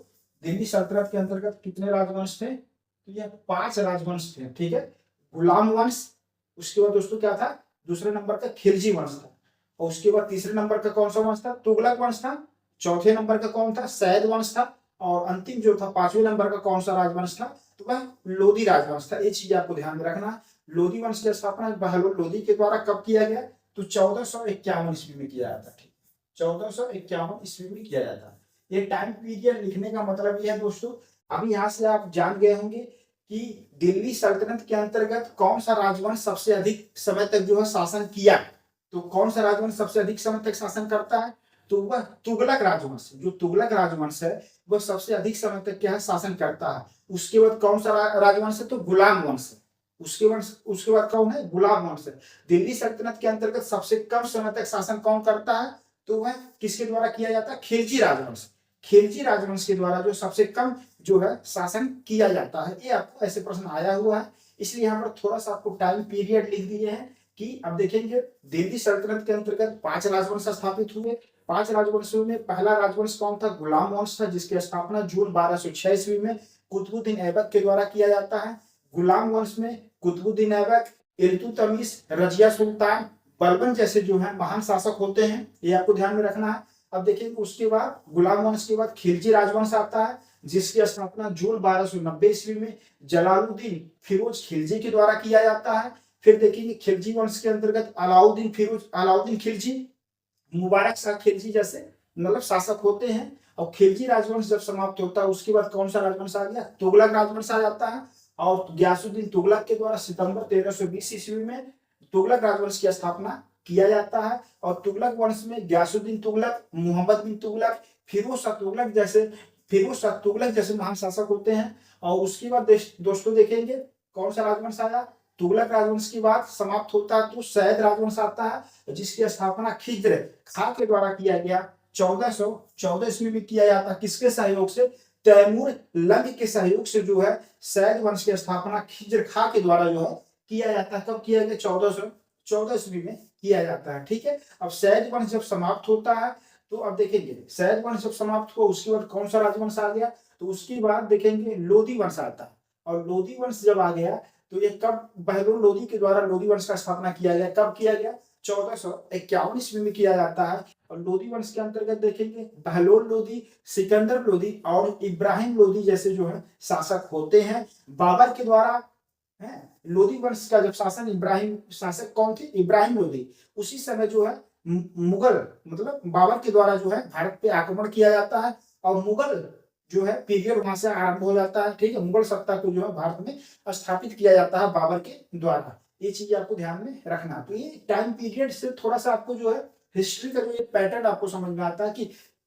दिल्ली सल्तनत के अंतर्गत कितने राजवंश थे? तो ये 5 राजवंश थे। ठीक है, गुलाम वंश, उसके बाद दोस्तों क्या था? दूसरे नंबर का खिलजी वंश था। और उसके बाद तीसरे नंबर का कौन सा वंश था? तुगलक वंश था। चौथे नंबर का कौन था? सैद वंश था। और अंतिम जो था 5वें नंबर का कौन सा राजवंश था? तो वह लोधी राजवंश था। ये चीज आपको ध्यान में रखना। लोधी वंश की स्थापना बहलोल लोधी के द्वारा कब किया गया? तो 1451 ईस्वी में किया जाता है। 1451 ईस्वी में किया जाता है। ये टाइम पीरियड लिखने का मतलब यह है दोस्तों, अभी यहाँ से आप जान गए होंगे कि दिल्ली सल्तनत के अंतर्गत कौन सा राजवंश सबसे अधिक समय तक जो है शासन किया। तो कौन सा राजवंश सबसे अधिक समय तक शासन करता है? तो वह तुगलक राजवंश। जो तुगलक राजवंश है वह सबसे अधिक समय तक क्या है? शासन करता है। उसके बाद कौन सा राजवंश है? तो गुलाम वंश है। उसके बाद कौन है? गुलाम वंश है। दिल्ली सल्तनत के अंतर्गत सबसे कम समय तक शासन कौन करता है? तो वह किसके द्वारा किया जाता है? खिलजी राजवंश। खिलजी राजवंश के द्वारा जो सबसे कम जो है शासन किया जाता है। ये आपको ऐसे प्रश्न आया हुआ है, इसलिए यहाँ पर थोड़ा सा आपको टाइम पीरियड लिख दिए हैं कि अब देखेंगे दिल्ली सल्तनत के अंतर्गत 5 राजवंश स्थापित हुए। 5 राजवंशों में पहला राजवंश कौन था? गुलाम वंश था, जिसकी स्थापना जून 1206 ईस्वी में कुतुबुद्दीन ऐबक के द्वारा किया जाता है। गुलाम वंश में कुतुबुद्दीन ऐबक, इल्तुतमिश, रजिया सुल्तान, बलबन जैसे जो है महान शासक होते हैं, ये आपको ध्यान में रखना है। अब देखिए उसके बाद गुलाम वंश के बाद खिलजी राजवंश आता है, जिसकी स्थापना जून 1290 ईस्वी में जलालुद्दीन फिरोज खिलजी के द्वारा किया जाता है। फिर देखेंगे खिलजी वंश के अंतर्गत अलाउद्दीन खिलजी, मुबारक शाह खिलजी जैसे मतलब शासक होते हैं। और खिलजी राजवंश जब समाप्त होता है उसके बाद कौन सा राजवंश आ गया? तुगलक राजवंश आ जाता है। और गयासुद्दीन तुगलक के द्वारा सितंबर 1320 ईस्वी में तुगलक राजवंश की स्थापना किया जाता है। और तुगलक वंश में गयासुद्दीन तुगलक, मोहम्मद बिन तुगलक, फिरोज शाह तुगलक जैसे महान शासक होते हैं। और उसके बाद दोस्तों देखेंगे कौन सा राजवंश आया? तुगलक राजवंश की बात समाप्त होता है तो सैयद राजवंश आता है, जिसकी स्थापना खिज्र खां के द्वारा किया गया 1414 ईस्वी में किया जाता है। किसके सहयोग से? तैमूर लंग के सहयोग से जो है सैयद वंश की स्थापना खिज्र खां के द्वारा जो है किया जाता है। कब किया गया? 1414 ईस्वी में किया जाता है। ठीक है, अब सैयद वंश जब समाप्त होता है तो अब देखेंगे सैयद वंश जब समाप्त हुआ उसके बाद कौन सा राजवंश आ गया? तो उसके बाद देखेंगे लोधी वंश आता है। और लोधी वंश जब आ गया तो ये कब? बहलोल लोधी के द्वारा लोधी वंश का स्थापना किया गया। कब किया गया? 1451 ईस्वी में किया जाता है। और लोधी वंश के अंतर्गत देखेंगे बहलोल लोधी, सिकंदर लोधी और इब्राहिम लोधी जैसे जो है शासक होते हैं। बाबर के द्वारा है लोधी वंश का जब शासन, इब्राहिम शासक कौन थे? इब्राहिम लोधी। उसी समय जो है मुगल मतलब बाबर के द्वारा जो है भारत पे आक्रमण किया जाता है और मुगल जो है पीरियड वहां से आरंभ हो जाता है। ठीक है, मुगल सत्ता को जो है भारत में स्थापित किया जाता है बाबर के द्वारा। ये चीज आपको ध्यान में रखना। तो ये टाइम पीरियड से थोड़ा सा आपको जो है हिस्ट्री का जो एक पैटर्न आपको समझ में आता है कि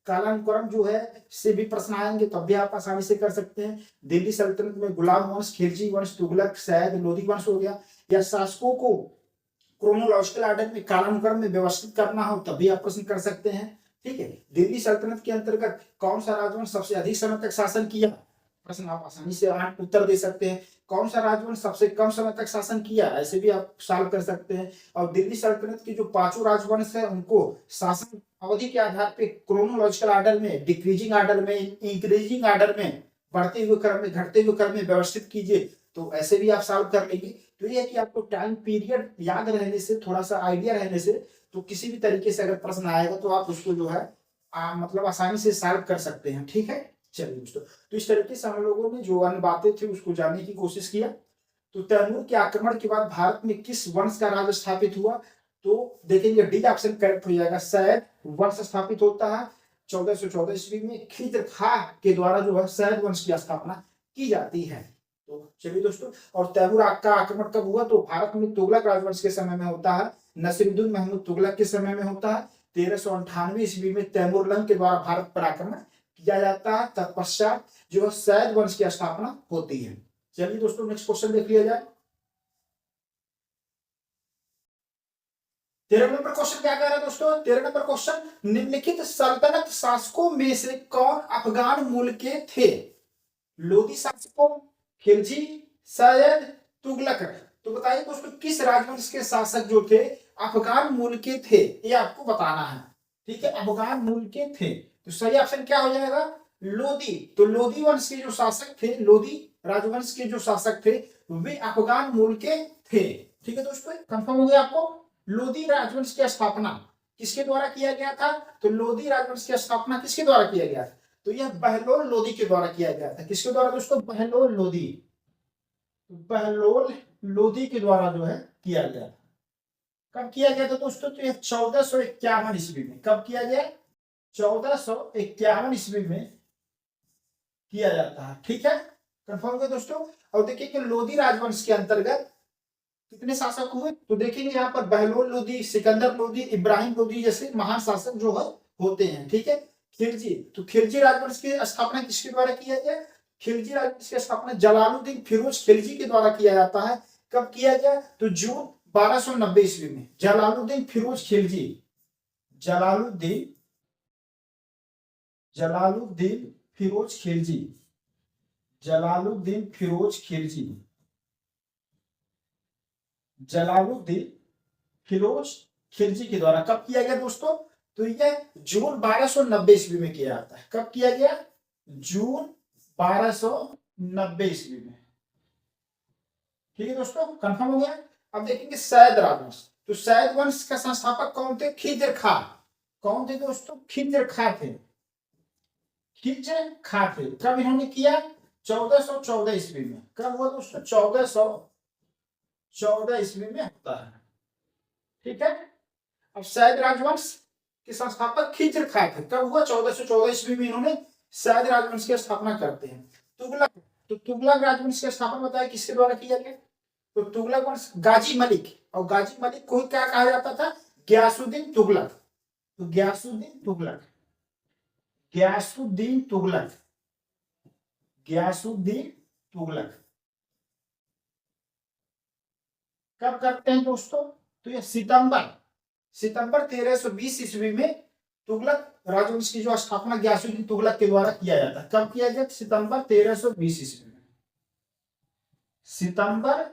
कालानुक्रम जो है से भी प्रश्न आएंगे तब भी आप आसानी से कर सकते हैं। दिल्ली सल्तनत में गुलाम वंश, खिलजी वंश, तुगलक, सैयद, लोधी वंश हो गया। या शासकों को क्रोनोलॉजिकल ऑर्डर में कालानुक्रम में व्यवस्थित करना हो तब भी आप प्रश्न कर सकते हैं। ठीक है, दिल्ली सल्तनत के अंतर्गत कौन सा राजवंश सबसे अधिक समय तक शासन किया? प्रश्न आप आसानी से उत्तर दे सकते हैं। कौन सा राजवंश सबसे कम समय तक शासन किया? ऐसे भी आप सॉल्व कर सकते हैं। और दिल्ली सल्तनत की जो 5 राजवंश है उनको शासन अवधि के आधार पे क्रोनोलॉजिकल ऑर्डर में, डिक्रीजिंग ऑर्डर में, इंक्रीजिंग ऑर्डर में, बढ़ते हुए क्रम में, घटते हुए क्रम में व्यवस्थित कीजिए। तो ऐसे भी आप सॉल्व कर लेंगे। तो ये है कि आपको टाइम पीरियड याद रहने से, थोड़ा सा आइडिया रहने से, तो किसी भी तरीके से अगर प्रश्न आएगा तो आप उसको जो है मतलब आसानी से सॉल्व कर सकते हैं। ठीक है, चलिए दोस्तों, तो इस तरीके से हम लोगों ने जो अन्य बातें थी उसको जानने की कोशिश किया। तो तैमूर के आक्रमण के बाद भारत में किस वंश का राज स्थापित हुआ? तो देखेंगे डी ऑप्शन करेक्ट हो जाएगा, सैयद वंश स्थापित होता है 1414 ईस्वी में। खिज्र खां के द्वारा जो है सैयद वंश की स्थापना की जाती है। तो चलिए दोस्तों, और तैमूर का आक्रमण कब हुआ? तो भारत में तुगलक राजवंश के समय में होता है, नसीरुद्दीन महमूद तुगलक के समय में होता है। 1398 ईस्वी में तैमूर लंग के द्वारा भारत पर आक्रमण किया जाता है। तत्पश्चात जो है सैयद वंश की स्थापना होती है। चलिए दोस्तों, नेक्स्ट क्वेश्चन देख लिया जाए। 13 नंबर क्वेश्चन क्या कह रहा है दोस्तों? 13 नंबर क्वेश्चन, निम्नलिखित सल्तनत शासकों में से कौन अफगान मूल के थे? लोधी शासकों, खिलजी, सैयद, तुगलक। तो बताइए दोस्तों किस राजवंश के शासक जो थे अफगान मूल के थे, ये आपको बताना है। ठीक है, अफगान मूल के थे। तो सही ऑप्शन क्या हो जाएगा? लोधी। तो लोधी वंश के जो शासक थे, लोधी राजवंश के जो शासक थे वे अफगान मूल के थे। ठीक है दोस्तों, कंफर्म हो गया आपको? लोधी राजवंश की स्थापना किसके द्वारा किया गया था? तो लोधी राजवंश की स्थापना किसके द्वारा किया गया था? तो यह बहलोल लोधी के द्वारा किया गया था। किसके द्वारा दोस्तों? बहलोल लोधी। बहलोल लोधी के द्वारा जो है किया गया था। कब किया गया था दोस्तों? तो यह 1451 ईस्वी में। कब किया गया? 1451 ईस्वी में किया जाता है। ठीक है, कंफर्म हो गया दोस्तों। और देखिए कि लोधी राजवंश के अंतर्गत कितने शासक हुए? तो देखेंगे यहाँ पर बहलोल लोधी, सिकंदर लोधी, इब्राहिम लोधी जैसे महान शासक जो है होते हैं। ठीक है, खिलजी। तो खिलजी राजवंश की स्थापना किसके द्वारा किया गया? खिलजी राजवंश की स्थापना जलालुद्दीन फिरोज खिलजी के द्वारा किया जाता है। कब किया गया? तो जून 1290 ईस्वी में। जलालुद्दीन फिरोज खिलजी, जलालुद्दीन फिरोज खिलजी, जलालुद्दीन फिरोज खिलजी, जलालुद्दीन फिरोज खिलजी के द्वारा कब किया गया दोस्तों? तो ये जून 1290 ईस्वी में किया जाता है। कब किया गया? जून 1290 ईस्वी में। ठीक है दोस्तों, कंफर्म हो गया। अब देखेंगे सैद राजवंश। तो सैद वंश का संस्थापक कौन थे? खिज्र खां। कौन थे दोस्तों? खिज्र खां थे। खिज्र खां थे। कब इन्होंने किया? 1414 ईस्वी में। कब हुआ दोस्तों? 1414 ईस्वी में होता है। ठीक है। अब सैद राजवंश के संस्थापक खिज्र खां थे। कब हुआ? 1414 ईस्वी में इन्होंने सैद राजवंश की स्थापना करते हैं। तुगलक। तो तुगलक राजवंश की स्थापना बताया किसके द्वारा किया गया? तो तुगलक वंश गाजी मलिक, और गाजी मलिक को क्या कहा जाता था? गयासुद्दीन तुगलक। तो गयासुद्दीन तुगलक, गयासुद्दीन तुगलक, गयासुद्दीन तुगलक कब करते हैं दोस्तों? तो ये सितंबर 1320 ईस्वी में तुगलक राजवंश की जो स्थापना गयासुद्दीन तुगलक के द्वारा किया जाता है। कब किया गया? सितंबर 1320 ईस्वी में। सितंबर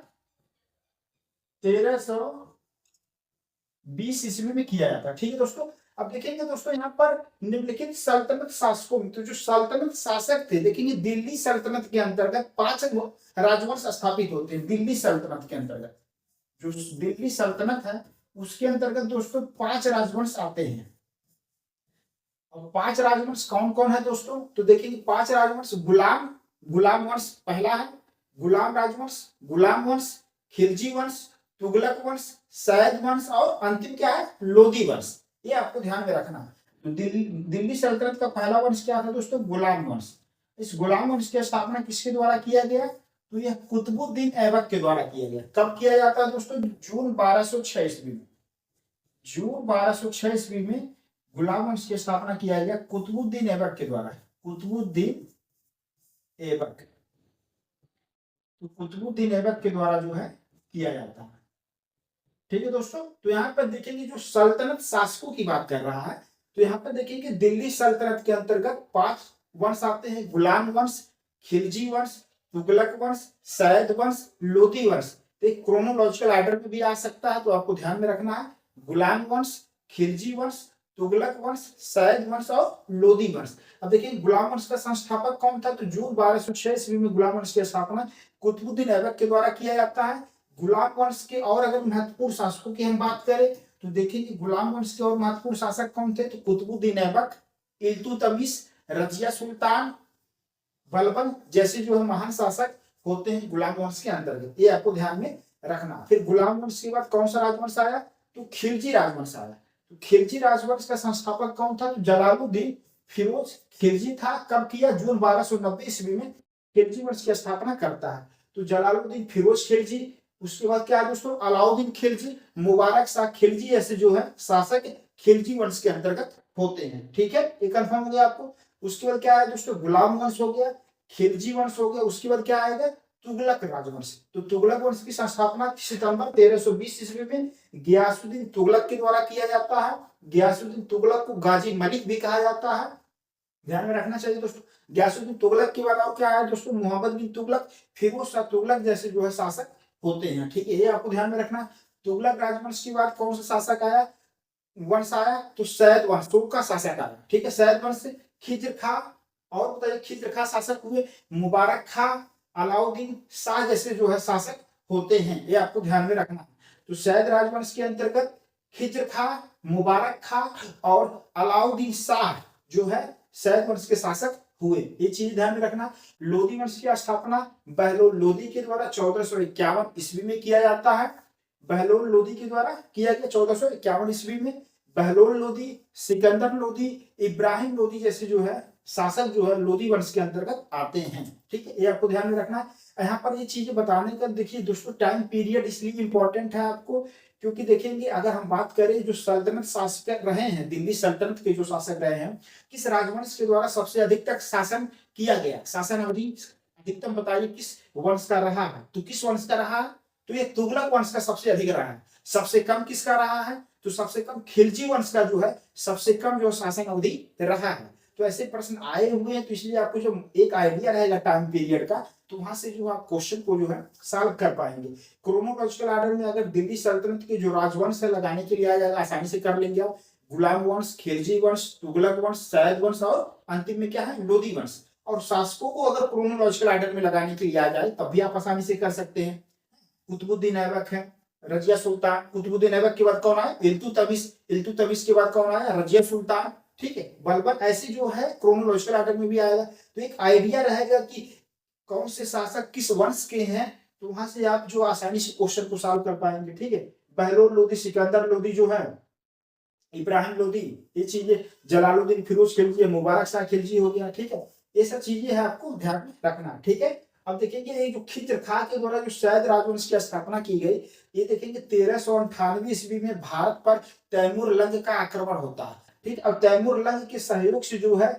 1320 ईस्वी में किया जाता है। ठीक है दोस्तों। अब देखेंगे दोस्तों यहाँ पर निम्नलिखित सल्तनत शासकों में, तो जो सल्तनत शासक थे, देखेंगे दिल्ली सल्तनत के अंतर्गत 5 राजवंश स्थापित होते हैं। दिल्ली सल्तनत के अंतर्गत, जो दिल्ली सल्तनत है उसके अंतर्गत दोस्तों 5 राजवंश आते हैं। अब 5 राजवंश कौन कौन है दोस्तों? तो देखेंगे 5 राजवंश। गुलाम वंश पहला है, गुलाम राजवंश, गुलाम वंश, खिलजी वंश, तुगलक वंश, सैद वंश और अंतिम क्या है? लोदी वंश। ये आपको ध्यान में रखना है। तो दिल्ली सल्तनत का पहला वंश क्या था दोस्तों? गुलाम वंश। इस गुलाम वंश की स्थापना किसके द्वारा किया गया? तो यह कुतुबुद्दीन ऐबक के द्वारा किया गया। कब किया जाता है दोस्तों? जून 1206 ईस्वी में। जून 1206 ईस्वी में गुलाम वंश की स्थापना किया गया कुतुबुद्दीन ऐबक के द्वारा। कुतुबुद्दीन ऐबक, तो कुतुबुद्दीन ऐबक के द्वारा जो है किया जाता है। ठीक है दोस्तों। तो यहाँ पर देखेंगे जो सल्तनत शासकों की बात कर रहा है, तो यहाँ पर देखेंगे दिल्ली सल्तनत के अंतर्गत 5 वंश आते हैं। गुलाम वंश, खिलजी वंश, तुगलक वंश, सैद वंश, लोदी वंश। तो एक क्रोनोलॉजिकल ऑर्डर में भी आ सकता है, तो आपको ध्यान में रखना है। गुलाम वंश, खिलजी वंश, तुगलक वंश, सैद वंश और लोदी वंश। अब देखिए गुलाम वंश का संस्थापक कौन था? तो जून 1206 ईस्वी में गुलाम वंश की स्थापना कुतुबुद्दीन ऐबक के द्वारा किया जाता है। गुलाम वंश के और अगर महत्वपूर्ण शासकों की हम बात करें तो देखेंगे गुलाम वंश के और महत्वपूर्ण शासक कौन थे? तो कुतुबुद्दीन ऐबक, इल्तुतमिश, रजिया सुल्तान, बलबन जैसे जो है महान शासक होते हैं गुलाम वंश के अंतर्गत। ये आपको ध्यान में रखना। फिर गुलाम वंश के बाद कौन सा राजवंश आया? तो खिलजी राजवंश आया। तो खिलजी राजवंश का संस्थापक कौन था? तो जलालुद्दीन फिरोज खिलजी था। कब किया? जून 1290 ईस्वी में खिलजी वंश की स्थापना करता है। तो जलालुद्दीन फिरोज खिलजी, उसके बाद क्या है दोस्तों? अलाउद्दीन खिलजी, मुबारक शाह खिलजी, ऐसे जो है शासक खिलजी वंश के अंतर्गत होते हैं। ठीक है, ये कंफर्म हो गया आपको। उसके बाद क्या है दोस्तों? गुलाम वंश हो गया, खिलजी वंश हो गया। उसके बाद क्या आएगा? तुगलक राजवंश। तो तुगलक वंश की स्थापना सितंबर 1320 ईस्वी में गयासुद्दीन तुगलक के द्वारा किया जाता है। गयासुद्दीन तुगलक को गाजी मलिक भी कहा जाता है, ध्यान में रखना चाहिए दोस्तों। गयासुद्दीन तुगलक के बाद और क्या है दोस्तों? मोहम्मद बिन तुगलक, फिरोज शाह तुगलक जैसे जो है शासक होते हैं। ठीक है, ये आपको ध्यान में रखना। तुगलक राजवंश के बाद कौन सा शासक आया? वंश आया? तो सैद वंश का शासक आया। ठीक है, सैद वंश से खिज्र खां, और बताइए खिज्र खां शासक हुए। मुबारक खां, अलाउद्दीन शाह जैसे जो है शासक होते हैं, ये आपको ध्यान में रखना। तो सैद राजवंश के अंतर्गत खिज्र खां, मुबारक खां और अलाउद्दीन शाह जो है सैद वंश के शासक हुए, ये चीज ध्यान में रखना। लोदी वंश की स्थापना बहलोल लोदी के द्वारा 1451 ईस्वी में किया जाता है। बहलोल लोदी के द्वारा किया गया 1451 ईस्वी में। बहलोल लोदी, सिकंदर लोदी, इब्राहिम लोदी जैसे जो है शासक जो है लोदी वंश के अंतर्गत आते हैं। ठीक है, ये आपको ध्यान में रखना है। यहाँ पर ये चीजें बताने का देखिए दोस्तों टाइम पीरियड इसलिए इंपॉर्टेंट है आपको, क्योंकि देखेंगे अगर हम बात करें जो सल्तनत शासक रहे हैं, दिल्ली सल्तनत के जो शासक रहे हैं, किस राजवंश के द्वारा सबसे अधिक तक शासन किया गया, शासन अवधि अधिकतम बताइए किस वंश का रहा है? तो किस वंश का रहा है? तो ये तुगलक वंश का सबसे अधिक रहा है। सबसे कम किसका रहा है? तो सबसे कम खिलजी वंश का जो है सबसे कम जो शासन अवधि रहा है। तो ऐसे प्रश्न आए हुए हैं, तो इसलिए आपको जो एक आइडिया रहेगा टाइम पीरियड का, तो वहां से जो आप क्वेश्चन को जो है सॉल्व कर पाएंगे। क्रोनोलॉजिकल ऑर्डर में अगर दिल्ली सल्तनत के जो राजवंश है लगाने के लिए आ जाएगा, आसानी से कर लेंगे आप। गुलाम वंश, खिलजी वंश, तुगलक वंश, सैयद वंश और अंतिम में क्या है, लोदी वंश। और शासकों को अगर क्रोनोलॉजिकल ऑर्डर में लगाने के लिए आ जाए तब भी आप आसानी से कर सकते हैं। कुतुबुद्दीन ऐबक है, रजिया सुल्तान। कुतुबुद्दीन ऐबक के बाद कौन आया, इल्तुतमिश। इल्तुतमिश के बाद कौन आया, रजिया सुल्तान। ठीक है, बलबन। ऐसे जो है क्रोनोलॉजिकल ऑर्डर में भी आएगा। तो एक आइडिया रहेगा कि कौन से शासक किस वंश के हैं, तो वहां से आप जो आसानी से क्वेश्चन को सॉल्व कर पाएंगे। ठीक है, बहलोल लोदी, सिकंदर लोदी जो है, इब्राहिम लोदी, ये चीजें, जलालुद्दीन फिरोज खिलजी, मुबारक शाह खिलजी हो गया। ठीक है, ये सब चीजें है आपको ध्यान में रखना। ठीक है, अब देखेंगे ये जो खिज्र खां के द्वारा जो सैयद राजवंश की स्थापना की गई, ये देखेंगे 1398 ईस्वी में भारत पर तैमूर लंग का आक्रमण होता है। ठीक, अब तैमूर लंग के सहयोग से जो है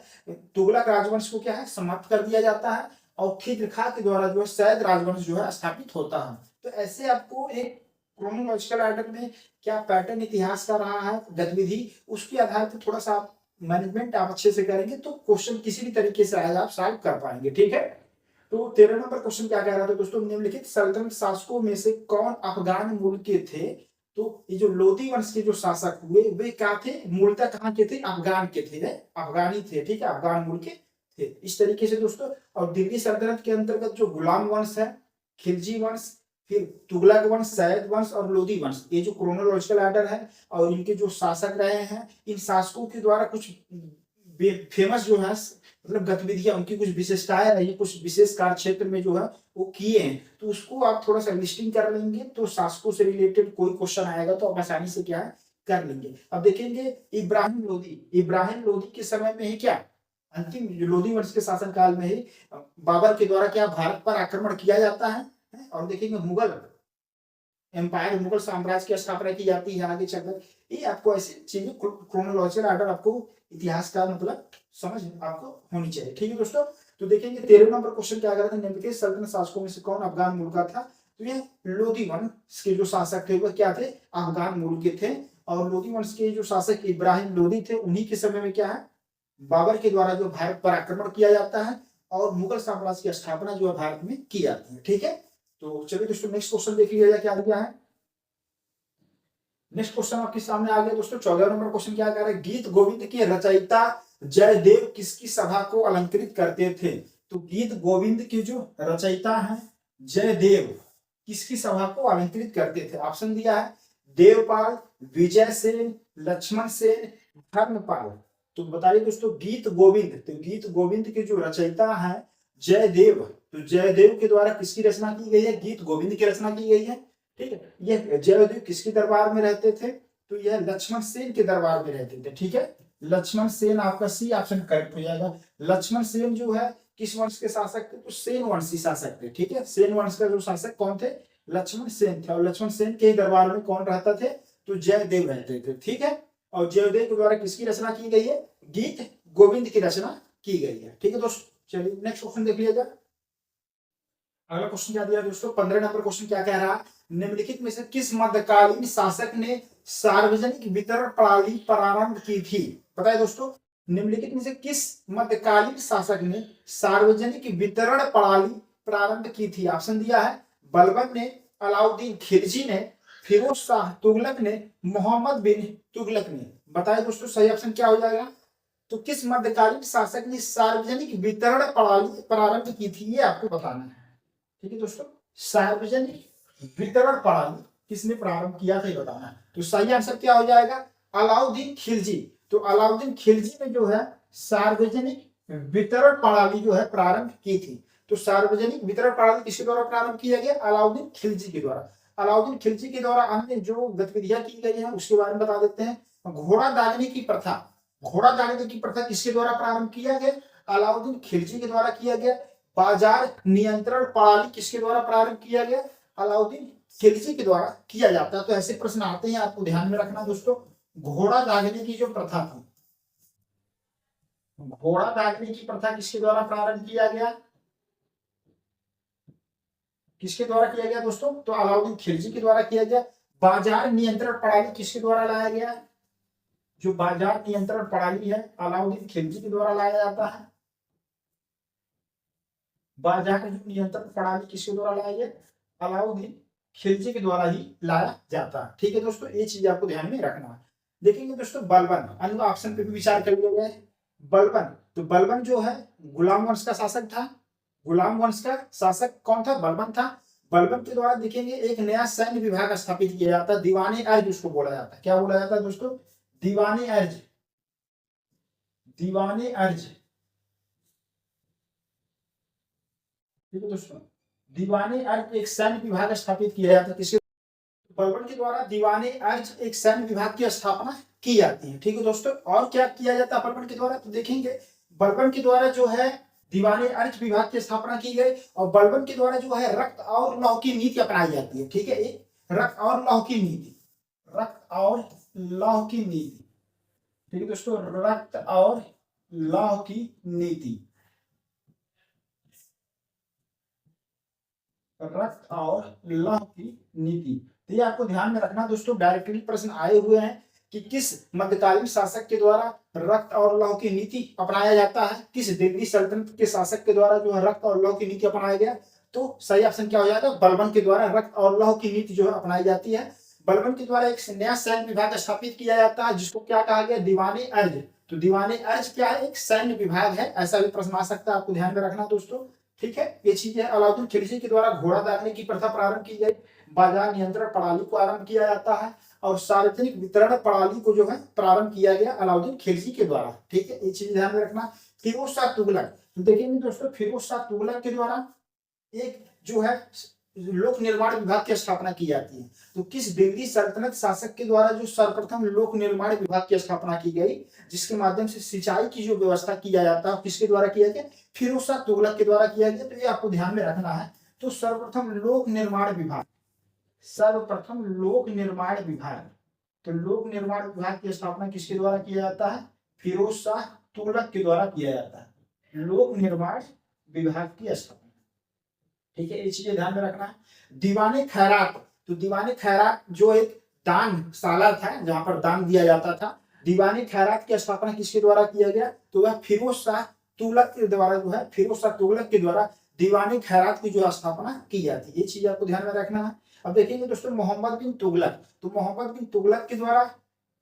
तुगलक राजवंश को क्या है, समाप्त कर दिया जाता है और खिज्र खां के द्वारा जो है सैयद राजवंश जो है स्थापित होता है। तो ऐसे आपको एक क्रोनोलॉजिकल ऑर्डर में क्या पैटर्न इतिहास का रहा है, गतिविधि, उसके आधार पर थोड़ा सा मैनेजमेंट आप अच्छे से करेंगे तो क्वेश्चन किसी भी तरीके से आएगा, आप सॉल्व कर पाएंगे। ठीक है, तो 13 नंबर क्वेश्चन क्या कह रहा था दोस्तों, निम्नलिखित सल्तनत शासकों में से कौन अफगान मूल के थे। तो ये जो लोदी वंश के जो शासक हुए वे क्या थे, मूलतः कहाँ के थे, अफगान के थे, अफगानी थे। ठीक है, अफगान मूल के थे। इस तरीके से दोस्तों, और दिल्ली सल्तनत के अंतर्गत जो गुलाम वंश है, खिलजी वंश, फिर तुगलक वंश, सैयद वंश और लोदी वंश, ये जो क्रोनोलॉजिकल ऑर्डर है और इनके जो शासक रहे हैं, इन शासकों के द्वारा कुछ फेमस जो है मतलब गतिविधियां, उनकी कुछ विशेषताएं रही, कुछ विशेष कार्य क्षेत्र में जो है वो किए हैं, तो उसको आप थोड़ा सा लिस्टिंग कर लेंगे तो शासकों से रिलेटेड कोई क्वेश्चन आएगा तो आप आसानी से क्या है कर लेंगे। अब देखेंगे इब्राहिम लोदी, इब्राहिम लोदी के समय में ही क्या, अंतिम लोदी वंश के शासन काल में ही बाबर के द्वारा क्या भारत पर आक्रमण किया जाता है। और देखेंगे मुगल एम्पायर, मुगल साम्राज्य की स्थापना की जाती है आगे चलकर। ये आपको ऐसी चीजें क्रोनोलॉजिकल ऑर्डर आपको इतिहास का मतलब समझ आपको होनी चाहिए। ठीक है दोस्तों, तो देखेंगे 13 नंबर क्वेश्चन क्या करा था, निम्नलिखित सल्तनत शासकों में से कौन अफगान मूल का था। तो ये लोदी वंश के जो शासक थे वह क्या थे, अफगान मूल के थे। और लोदी वंश के जो शासक इब्राहिम लोदी थे, उन्हीं के समय में क्या है बाबर के द्वारा जो भारत पर आक्रमण किया जाता है और मुगल साम्राज्य की स्थापना जो है भारत में की जाती है। ठीक है, तो चलिए दोस्तों नेक्स्ट क्वेश्चन देख लीजिए क्या दिया है। नेक्स्ट क्वेश्चन आपके सामने आ गया दोस्तों, 14 नंबर क्वेश्चन क्या कह रहा है, गीत गोविंद के रचयिता जयदेव किसकी सभा को अलंकृत करते थे। तो गीत गोविंद के जो रचयिता हैं जयदेव किसकी सभा को अलंकृत करते थे। ऑप्शन दिया है देवपाल, विजय सेन, लक्ष्मण सेन, धर्मपाल। तो बताइए दोस्तों गीत गोविंद, तो गीत गोविंद के जो रचयिता हैं जयदेव, तो जयदेव के द्वारा किसकी रचना की गई है, गीत गोविंद की रचना की गई है। ठीक है, ये जयदेव किसके दरबार में रहते थे, तो यह लक्ष्मण सेन के दरबार में रहते थे। ठीक है, लक्ष्मण सेन, आपका सी ऑप्शन करेक्ट हो जाएगा। लक्ष्मण सेन जो है किस वंश के शासक थे, तो सेन वंशी शासक थे। ठीक है, सेन वंश का जो शासक कौन थे, लक्ष्मण सेन थे। और लक्ष्मण सेन के दरबार में कौन रहता थे, तो जयदेव रहते थे। ठीक है, और जयदेव के द्वारा किसकी रचना की गई है, गीत गोविंद की रचना की गई है। ठीक है दोस्तों, चलिए नेक्स्ट क्वेश्चन देख लीजिएगा। अगला क्वेश्चन क्या दिया दोस्तों, 15 नंबर क्वेश्चन क्या कह रहा है, निम्नलिखित में से किस मध्यकालीन शासक ने सार्वजनिक वितरण प्रणाली प्रारंभ की थी। पता है दोस्तों, निम्नलिखित में से किस मध्यकालीन शासक ने सार्वजनिक वितरण प्रणाली प्रारंभ की थी। ऑप्शन दिया है बलबन ने, अलाउद्दीन खिलजी ने, फिरोज शाह तुगलक ने, मोहम्मद बिन तुगलक ने। बताए दोस्तों सही ऑप्शन क्या हो जाएगा, तो किस मध्यकालीन शासक ने सार्वजनिक वितरण प्रणाली प्रारंभ की थी, ये आपको बताना है। ठीक है दोस्तों, सार्वजनिक वितरण प्रणाली किसने प्रारंभ किया था ये बताना है। तो सही आंसर क्या हो जाएगा, अलाउद्दीन खिलजी। तो अलाउद्दीन खिलजी ने जो है सार्वजनिक वितरण प्रणाली जो है प्रारंभ की थी। तो सार्वजनिक वितरण प्रणाली किसके द्वारा प्रारंभ किया गया, अलाउद्दीन खिलजी के द्वारा। अलाउद्दीन खिलजी के द्वारा अन्य जो गतिविधियां की गई है उसके बारे में बता देते हैं। घोड़ा दागने की प्रथा, घोड़ा दागने की प्रथा किसके द्वारा प्रारंभ किया गया, अलाउद्दीन खिलजी के द्वारा किया गया। बाजार नियंत्रण प्रणाली किसके द्वारा प्रारंभ किया गया, अलाउद्दीन खिलजी के द्वारा किया जाता है। तो ऐसे प्रश्न आते हैं, आपको ध्यान में रखना दोस्तों। घोड़ा दागने की जो प्रथा थी, घोड़ा दागने की प्रथा किसके द्वारा प्रारंभ किया गया, किसके द्वारा किया गया दोस्तों, तो अलाउद्दीन खिलजी के द्वारा किया गया। बाजार नियंत्रण प्रणाली किसके द्वारा लाया गया, जो बाजार नियंत्रण प्रणाली है अलाउद्दीन खिलजी के द्वारा लाया जाता है। बाजार नियंत्रण प्रणाली किसके द्वारा लाया गया, अलाउद्दीन खिलजी के द्वारा ही लाया जाता है। ठीक है दोस्तों, ये चीज आपको ध्यान में रखना है। देखेंगे दोस्तों बलबन, अन्य ऑप्शन पे भी विचार कर लिया गया है। बलबन, तो बलबन जो है गुलाम वंश का शासक था। गुलाम वंश का शासक कौन था? बलबन था। बलबन के द्वारा देखेंगे एक नया सैन्य विभाग स्थापित किया जाता है, दीवाने अर्ज उसको बोला जाता है। क्या बोला जाता है दोस्तों? दीवाने अर्ज। दीवाने अर्ज, ठीक है दोस्तों, दीवाने अर्ज एक सैन्य विभाग स्थापित किया जाता है। किसके? बलबन के द्वारा दीवाने अर्ज एक सैन्य विभाग की स्थापना की जाती है। ठीक है दोस्तों, और क्या किया जाता है बलबन के द्वारा? तो देखेंगे बलबन के द्वारा जो है दीवाने अर्ज विभाग की स्थापना की गई, और बलबन के द्वारा जो है रक्त और लौह की नीति अपनाई जाती है। ठीक है, एक रक्त और लौह की नीति, रक्त और लौह की नीति, ठीक है दोस्तों, रक्त और लौह की नीति, रक्त और लौह की नीति। तो ये आपको ध्यान में रखना दोस्तों, डायरेक्टली प्रश्न आए हुए हैं कि किस मध्यकालीन शासक के द्वारा रक्त और लौह की नीति अपनाया जाता है, किस दिल्ली सल्तनत के शासक के द्वारा जो है रक्त और लौह की नीति अपनाया गया। तो सही ऑप्शन क्या हो जाएगा? बलबन के द्वारा रक्त और लौह की नीति जो है अपनाई जाती है। बलबन के द्वारा एक नया सैन्य विभाग स्थापित किया जाता है, जिसको क्या कहा गया? दीवाने अर्ज। तो दीवाने अर्ज क्या है? एक सैन्य विभाग है। ऐसा भी प्रश्न आ सकता है, आपको ध्यान में रखना दोस्तों। ठीक है, ये चीज है। अलाउद्दीन खिलजी के द्वारा घोड़ा दागने की प्रथा प्रारंभ की गई, बाजार नियंत्रण प्रणाली को आरंभ किया जाता है, और सार्वजनिक वितरण प्रणाली को जो है प्रारंभ किया गया अलाउद्दीन खिलजी के द्वारा। ठीक है, ये चीज ध्यान में रखना। फिरोज शाह तुगलक, तो देखेंगे दोस्तों फिरोज शाह तुगलक के द्वारा एक जो है लोक निर्माण विभाग की स्थापना की जाती है। तो किस दिल्ली सल्तनत शासक के द्वारा जो सर्वप्रथम लोक निर्माण विभाग की स्थापना की गई, जिसके माध्यम से सिंचाई की जो व्यवस्था किया जाता है, किसके द्वारा किया गया? फिरोज शाह तुगलक के द्वारा किया गया। तो ये आपको ध्यान में रखना है। तो सर्वप्रथम लोक निर्माण विभाग, सर्वप्रथम लोक निर्माण विभाग, तो लोक निर्माण विभाग की स्थापना किसके द्वारा किया जाता है? फिरोज शाह तुगलक के द्वारा किया जाता है, लोक निर्माण विभाग की स्थापना। ठीक है, ये चीजें ध्यान में रखना है। दीवाने खैरात, तो दीवाने खैरात जो एक दान शाला था जहां पर दान दिया जाता था, दीवाने खैरात की स्थापना किसके द्वारा किया गया? तो वह फिरोज शाह तुगलक के द्वारा जो है, फिरोज शाह तुगलक के द्वारा दीवाने खैरात की जो स्थापना की जाती है। ये चीज आपको ध्यान में रखना है। अब देखेंगे दोस्तों मोहम्मद बिन तुगलक, तो मोहम्मद बिन तुगलक के द्वारा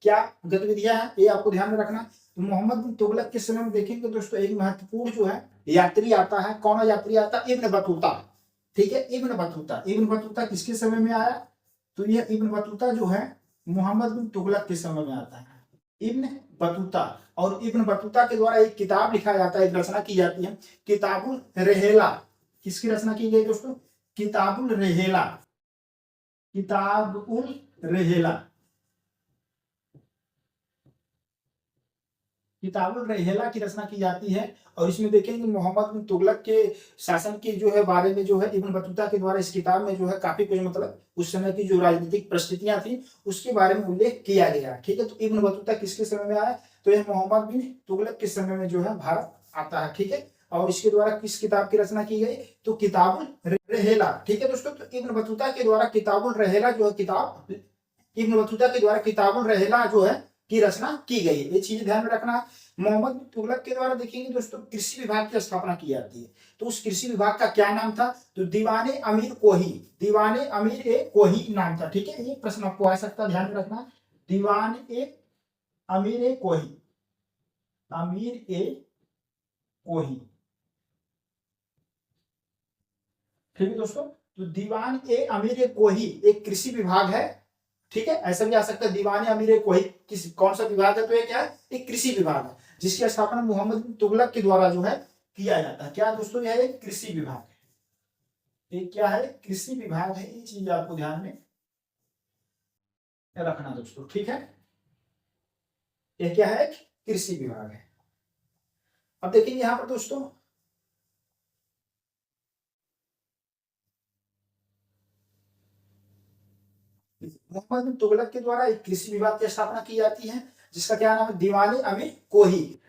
क्या गतिविधियां हैं, ये आपको ध्यान में रखना। तो मोहम्मद बिन तुगलक के समय में देखेंगे दोस्तों एक महत्वपूर्ण जो है यात्री आता है। कौन यात्री आता है? Ibn Battuta. ठीक है, इब्न बतूता। इब्न बतूता किसके समय में आया? तो यह इब्न बतूता जो है मोहम्मद बिन तुगलक के समय में आता है, इब्न बतूता। और इब्न बतूता के द्वारा एक किताब लिखा जाता है, एक रचना की जाती है, किताबुल रहेला। किसकी रचना की गई दोस्तों? किताबुल रहेला, किताबुल रहेला, किताबुल रहेला की रचना की जाती है। और इसमें देखेंगे मोहम्मद बिन तुगलक के शासन के जो है बारे में जो है इब्न बतूता के द्वारा इस किताब में जो है काफी कुछ मतलब उस समय की जो राजनीतिक परिस्थितियां थी उसके बारे में उल्लेख किया गया। ठीक है, तो इब्न बतूता किसके समय में आया? तो यह मोहम्मद बिन तुगलक के समय में जो है भारत आता है। ठीक है, और इसके द्वारा किस किताब की रचना की गई? तो किताबुल रहेला। ठीक है दोस्तों, तो इब्न बतूता के द्वारा किताबुल रहेला जो है किताब, इब्न बतूता के द्वारा किताबुल रहेला जो है की रचना की गई है। ये चीज ध्यान में रखना। मोहम्मद बिन तुगलक के द्वारा देखेंगे दोस्तों कृषि विभाग की स्थापना की जाती है। तो उस कृषि विभाग का क्या नाम था? तो दीवाने अमीर कोही, दीवाने अमीर ए कोही नाम था। ठीक है, ये प्रश्न आपको आ सकता है, ध्यान में रखना। दीवान ए अमीर ए कोही, अमीर ए कोही। ठीक है दोस्तों, तो दीवान ए अमीर ए कोही एक कृषि विभाग है। ठीक है, ऐसा भी आ सकता है दीवाने अमीर कोई किस कौन सा विभाग है? तो ये क्या है? एक कृषि विभाग है, जिसकी स्थापना मोहम्मद बिन तुगलक के द्वारा जो है किया जाता है। क्या दोस्तों? यह एक कृषि विभाग है। ये क्या है? कृषि विभाग है। ये चीज आपको ध्यान में रखना दोस्तों। ठीक है, ये क्या है? एक कृषि विभाग है। अब देखिए यहां पर दोस्तों मोहम्मद बिन तुगलक के द्वारा एक कृषि विभाग की स्थापना की जाती है, जिसका क्या नाम है? दीवाने अमीर कोही।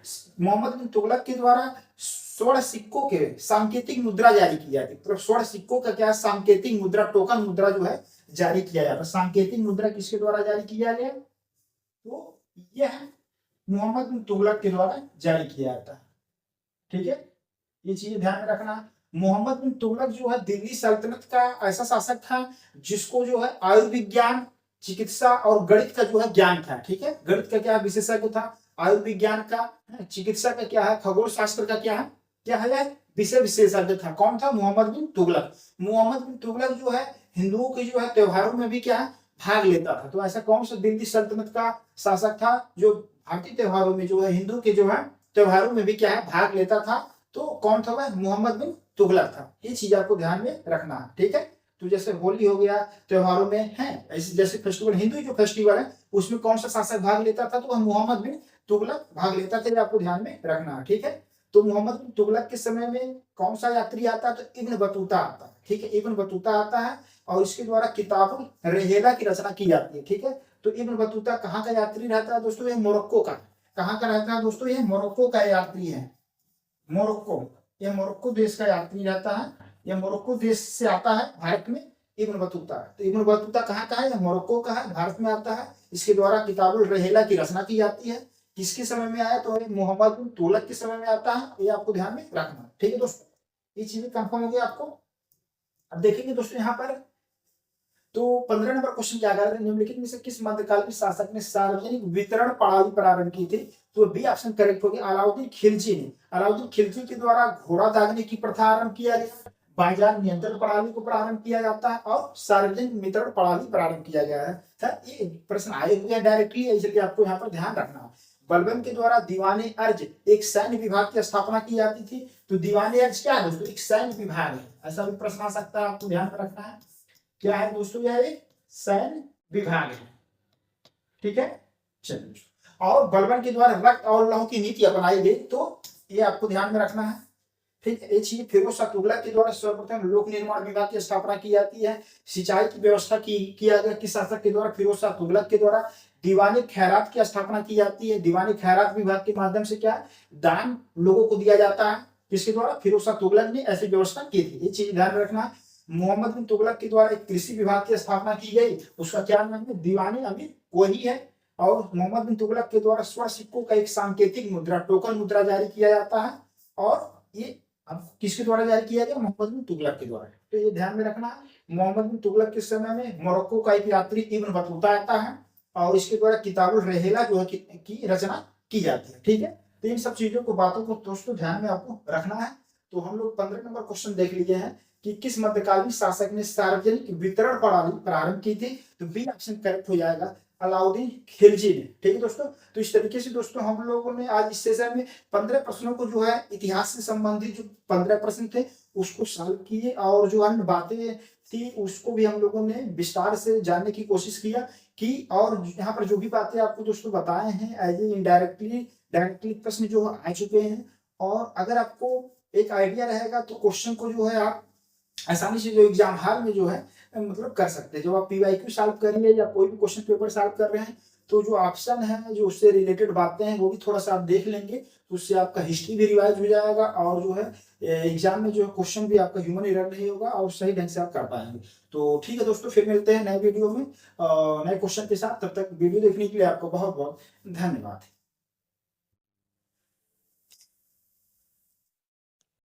मोहम्मद बिन तुगलक के द्वारा स्वर्ण सिक्कों के सांकेतिक मुद्रा जारी की जाती है। मतलब स्वर्ण सिक्कों का क्या? सांकेतिक मुद्रा, टोकन मुद्रा जो है जारी किया जाता है। सांकेतिक मुद्रा किसके द्वारा जारी किया गया? तो यह मोहम्मद बिन तुगलक के द्वारा जारी किया जाता है। ठीक है, ये चीजें ध्यान में रखना। मोहम्मद बिन तुगलक जो है दिल्ली सल्तनत का ऐसा शासक था जिसको जो है आयुर्विज्ञान, चिकित्सा और गणित का जो है ज्ञान था। ठीक है, गणित का क्या विशेषज्ञ था, आयुर्विज्ञान का, चिकित्सा का क्या है, खगोल शास्त्र का क्या है विषय विशेषज्ञ था। कौन था, मोहम्मद बिन तुगलक। मोहम्मद बिन तुगलक जो है हिंदुओं के जो है त्योहारों में भी क्या है भाग लेता था। तो ऐसा कौन सा दिल्ली सल्तनत का शासक था जो भारतीय त्योहारों में जो है हिंदू के जो है त्योहारों में भी क्या है भाग लेता था। तो कौन था वह, मोहम्मद बिन तुगलक था। ये चीज आपको ध्यान में रखना है। ठीक है, तो जैसे होली हो गया त्योहारों में है, ऐसे जैसे फेस्टिवल हिंदू जो फेस्टिवल है उसमें कौन सा शासक भाग लेता था, तो वह मोहम्मद बिन तुगलक भाग लेता था। ये आपको ध्यान में रखना है। ठीक है, तो मोहम्मद बिन तुगलक के समय में कौन सा यात्री आता है, तो इब्न बतूता आता है। ठीक है, इब्न बतूता आता है और इसके द्वारा किताबुल रहेला की रचना की जाती है। ठीक है, तो इब्न बतूता कहाँ का यात्री रहता है दोस्तों, ये मोरक्को का। कहाँ का रहता है दोस्तों, ये मोरक्को का यात्री है। मोरक्को, ये मोरक्को देश का यात्री रहता है। ये मोरक्को देश से आता है भारत में इब्न बतूता। तो इब्न बतूता कहाँ का है, मोरक्को का है, भारत में आता है। इसके द्वारा किताबुल रहेला की रचना की जाती है। किसके समय में आया, तो मोहम्मद बिन तुगलक के समय में आता है। ये आपको ध्यान में रखना। ठीक है दोस्तों, ये चीजें कंफर्म हो गई आपको। अब देखेंगे दोस्तों यहाँ पर, तो 15 नंबर क्वेश्चन क्या कर रहे हैं, निम्नलिखित में से किस मध्यकालीन शासक ने सार्वजनिक वितरण प्रणाली प्रारंभ की थी, तो बी ऑप्शन करेक्ट हो गया, अलाउद्दीन खिलजी ने। अलाउद्दीन खिलजी के द्वारा घोड़ा दागने की प्रथा आरंभ किया गया, बाजार नियंत्रण प्रणाली को प्रारंभ किया जाता है और सार्वजनिक वितरण प्रणाली प्रारंभ किया गया है। ये प्रश्न आए हुए हैं डायरेक्टली, इसलिए आपको यहाँ पर ध्यान रखना है। बलबन के द्वारा दीवाने अर्ज एक सैन्य विभाग की स्थापना की जाती थी। तो दीवाने अर्ज क्या है दोस्तों, एक सैन्य विभाग है। ऐसा भी प्रश्न आ सकता है, आपको ध्यान में रखना है। क्या है दोस्तों, यह एक सैन्य विभाग है। ठीक है, चलिए। और बलबन के द्वारा रक्त और लहू की नीति अपनाई गई, तो ये आपको ध्यान में रखना है। ठीक है, चीज फिरोज शाह तुगलक के द्वारा सर्वप्रथम लोक निर्माण विभाग की स्थापना की जाती है। सिंचाई की व्यवस्था किया गया किस शासक के द्वारा, फिरोज शाह तुगलक के द्वारा। दीवाने खैरात की स्थापना की जाती है। दीवाने खैरात विभाग के माध्यम से क्या दान लोगों को दिया जाता है, किसके द्वारा, फिरोज शाह तुगलक ने ऐसी व्यवस्था की थी। ये चीज ध्यान में रखना। मोहम्मद बिन तुगलक के द्वारा एक कृषि विभाग की स्थापना की गई, उसका क्या नाम है, दीवाने अमीर वही है। और मोहम्मद बिन तुगलक के द्वारा स्वर्ण सिक्कों का एक सांकेतिक मुद्रा टोकन मुद्रा जारी किया जाता है, और ये अब किसके द्वारा जारी किया गया, मोहम्मद बिन तुगलक के द्वारा। तो ये ध्यान में रखना है। मोहम्मद बिन तुगलक के समय में मोरक्को का एक यात्री इब्न बतूता आता है और इसके द्वारा किताबुल रहेला जो है की रचना की जाती है। ठीक है, तो इन सब चीजों को बातों को दोस्तों ध्यान में आपको रखना है। तो हम लोग 15 नंबर क्वेश्चन देख लिए हैं कि किस मध्यकालीन शासक ने सार्वजनिक वितरण प्रणाली प्रारंभ की थी, तो बी ऑप्शन करेक्ट हो जाएगा, अलाउद्दीन खिलजी ने। ठीक है दोस्तों, तो इस तरीके से दोस्तों हम लोगों ने आज इस सेशन में 15 प्रश्नों को जो है इतिहास से संबंधित जो 15 प्रश्न थे उसको सॉल्व किए, और जो अन्य बातें थी उसको भी हम लोगों ने विस्तार से जानने की कोशिश किया कि, और यहाँ पर जो भी बातें आपको दोस्तों बताए हैं एज ए डायरेक्टली प्रश्न जो आ चुके हैं। और अगर आपको एक आइडिया रहेगा तो क्वेश्चन को जो है आप आसानी से जो एग्जाम हॉल में जो है मतलब कर सकते हैं। जब आप पीवाईक्यू सॉल्व करेंगे या कोई भी क्वेश्चन पेपर सॉल्व कर रहे हैं, तो जो ऑप्शन है जो उससे रिलेटेड बातें हैं वो भी थोड़ा सा आप देख लेंगे, तो उससे आपका हिस्ट्री भी रिवाइज हो जाएगा, और जो है एग्जाम में जो है क्वेश्चन भी आपका ह्यूमन एरर नहीं होगा और सही ढंग से आप कर पाएंगे। तो ठीक है दोस्तों, फिर मिलते हैं नए वीडियो में नए क्वेश्चन के साथ। तब तक वीडियो देखने के लिए आपको बहुत बहुत धन्यवाद।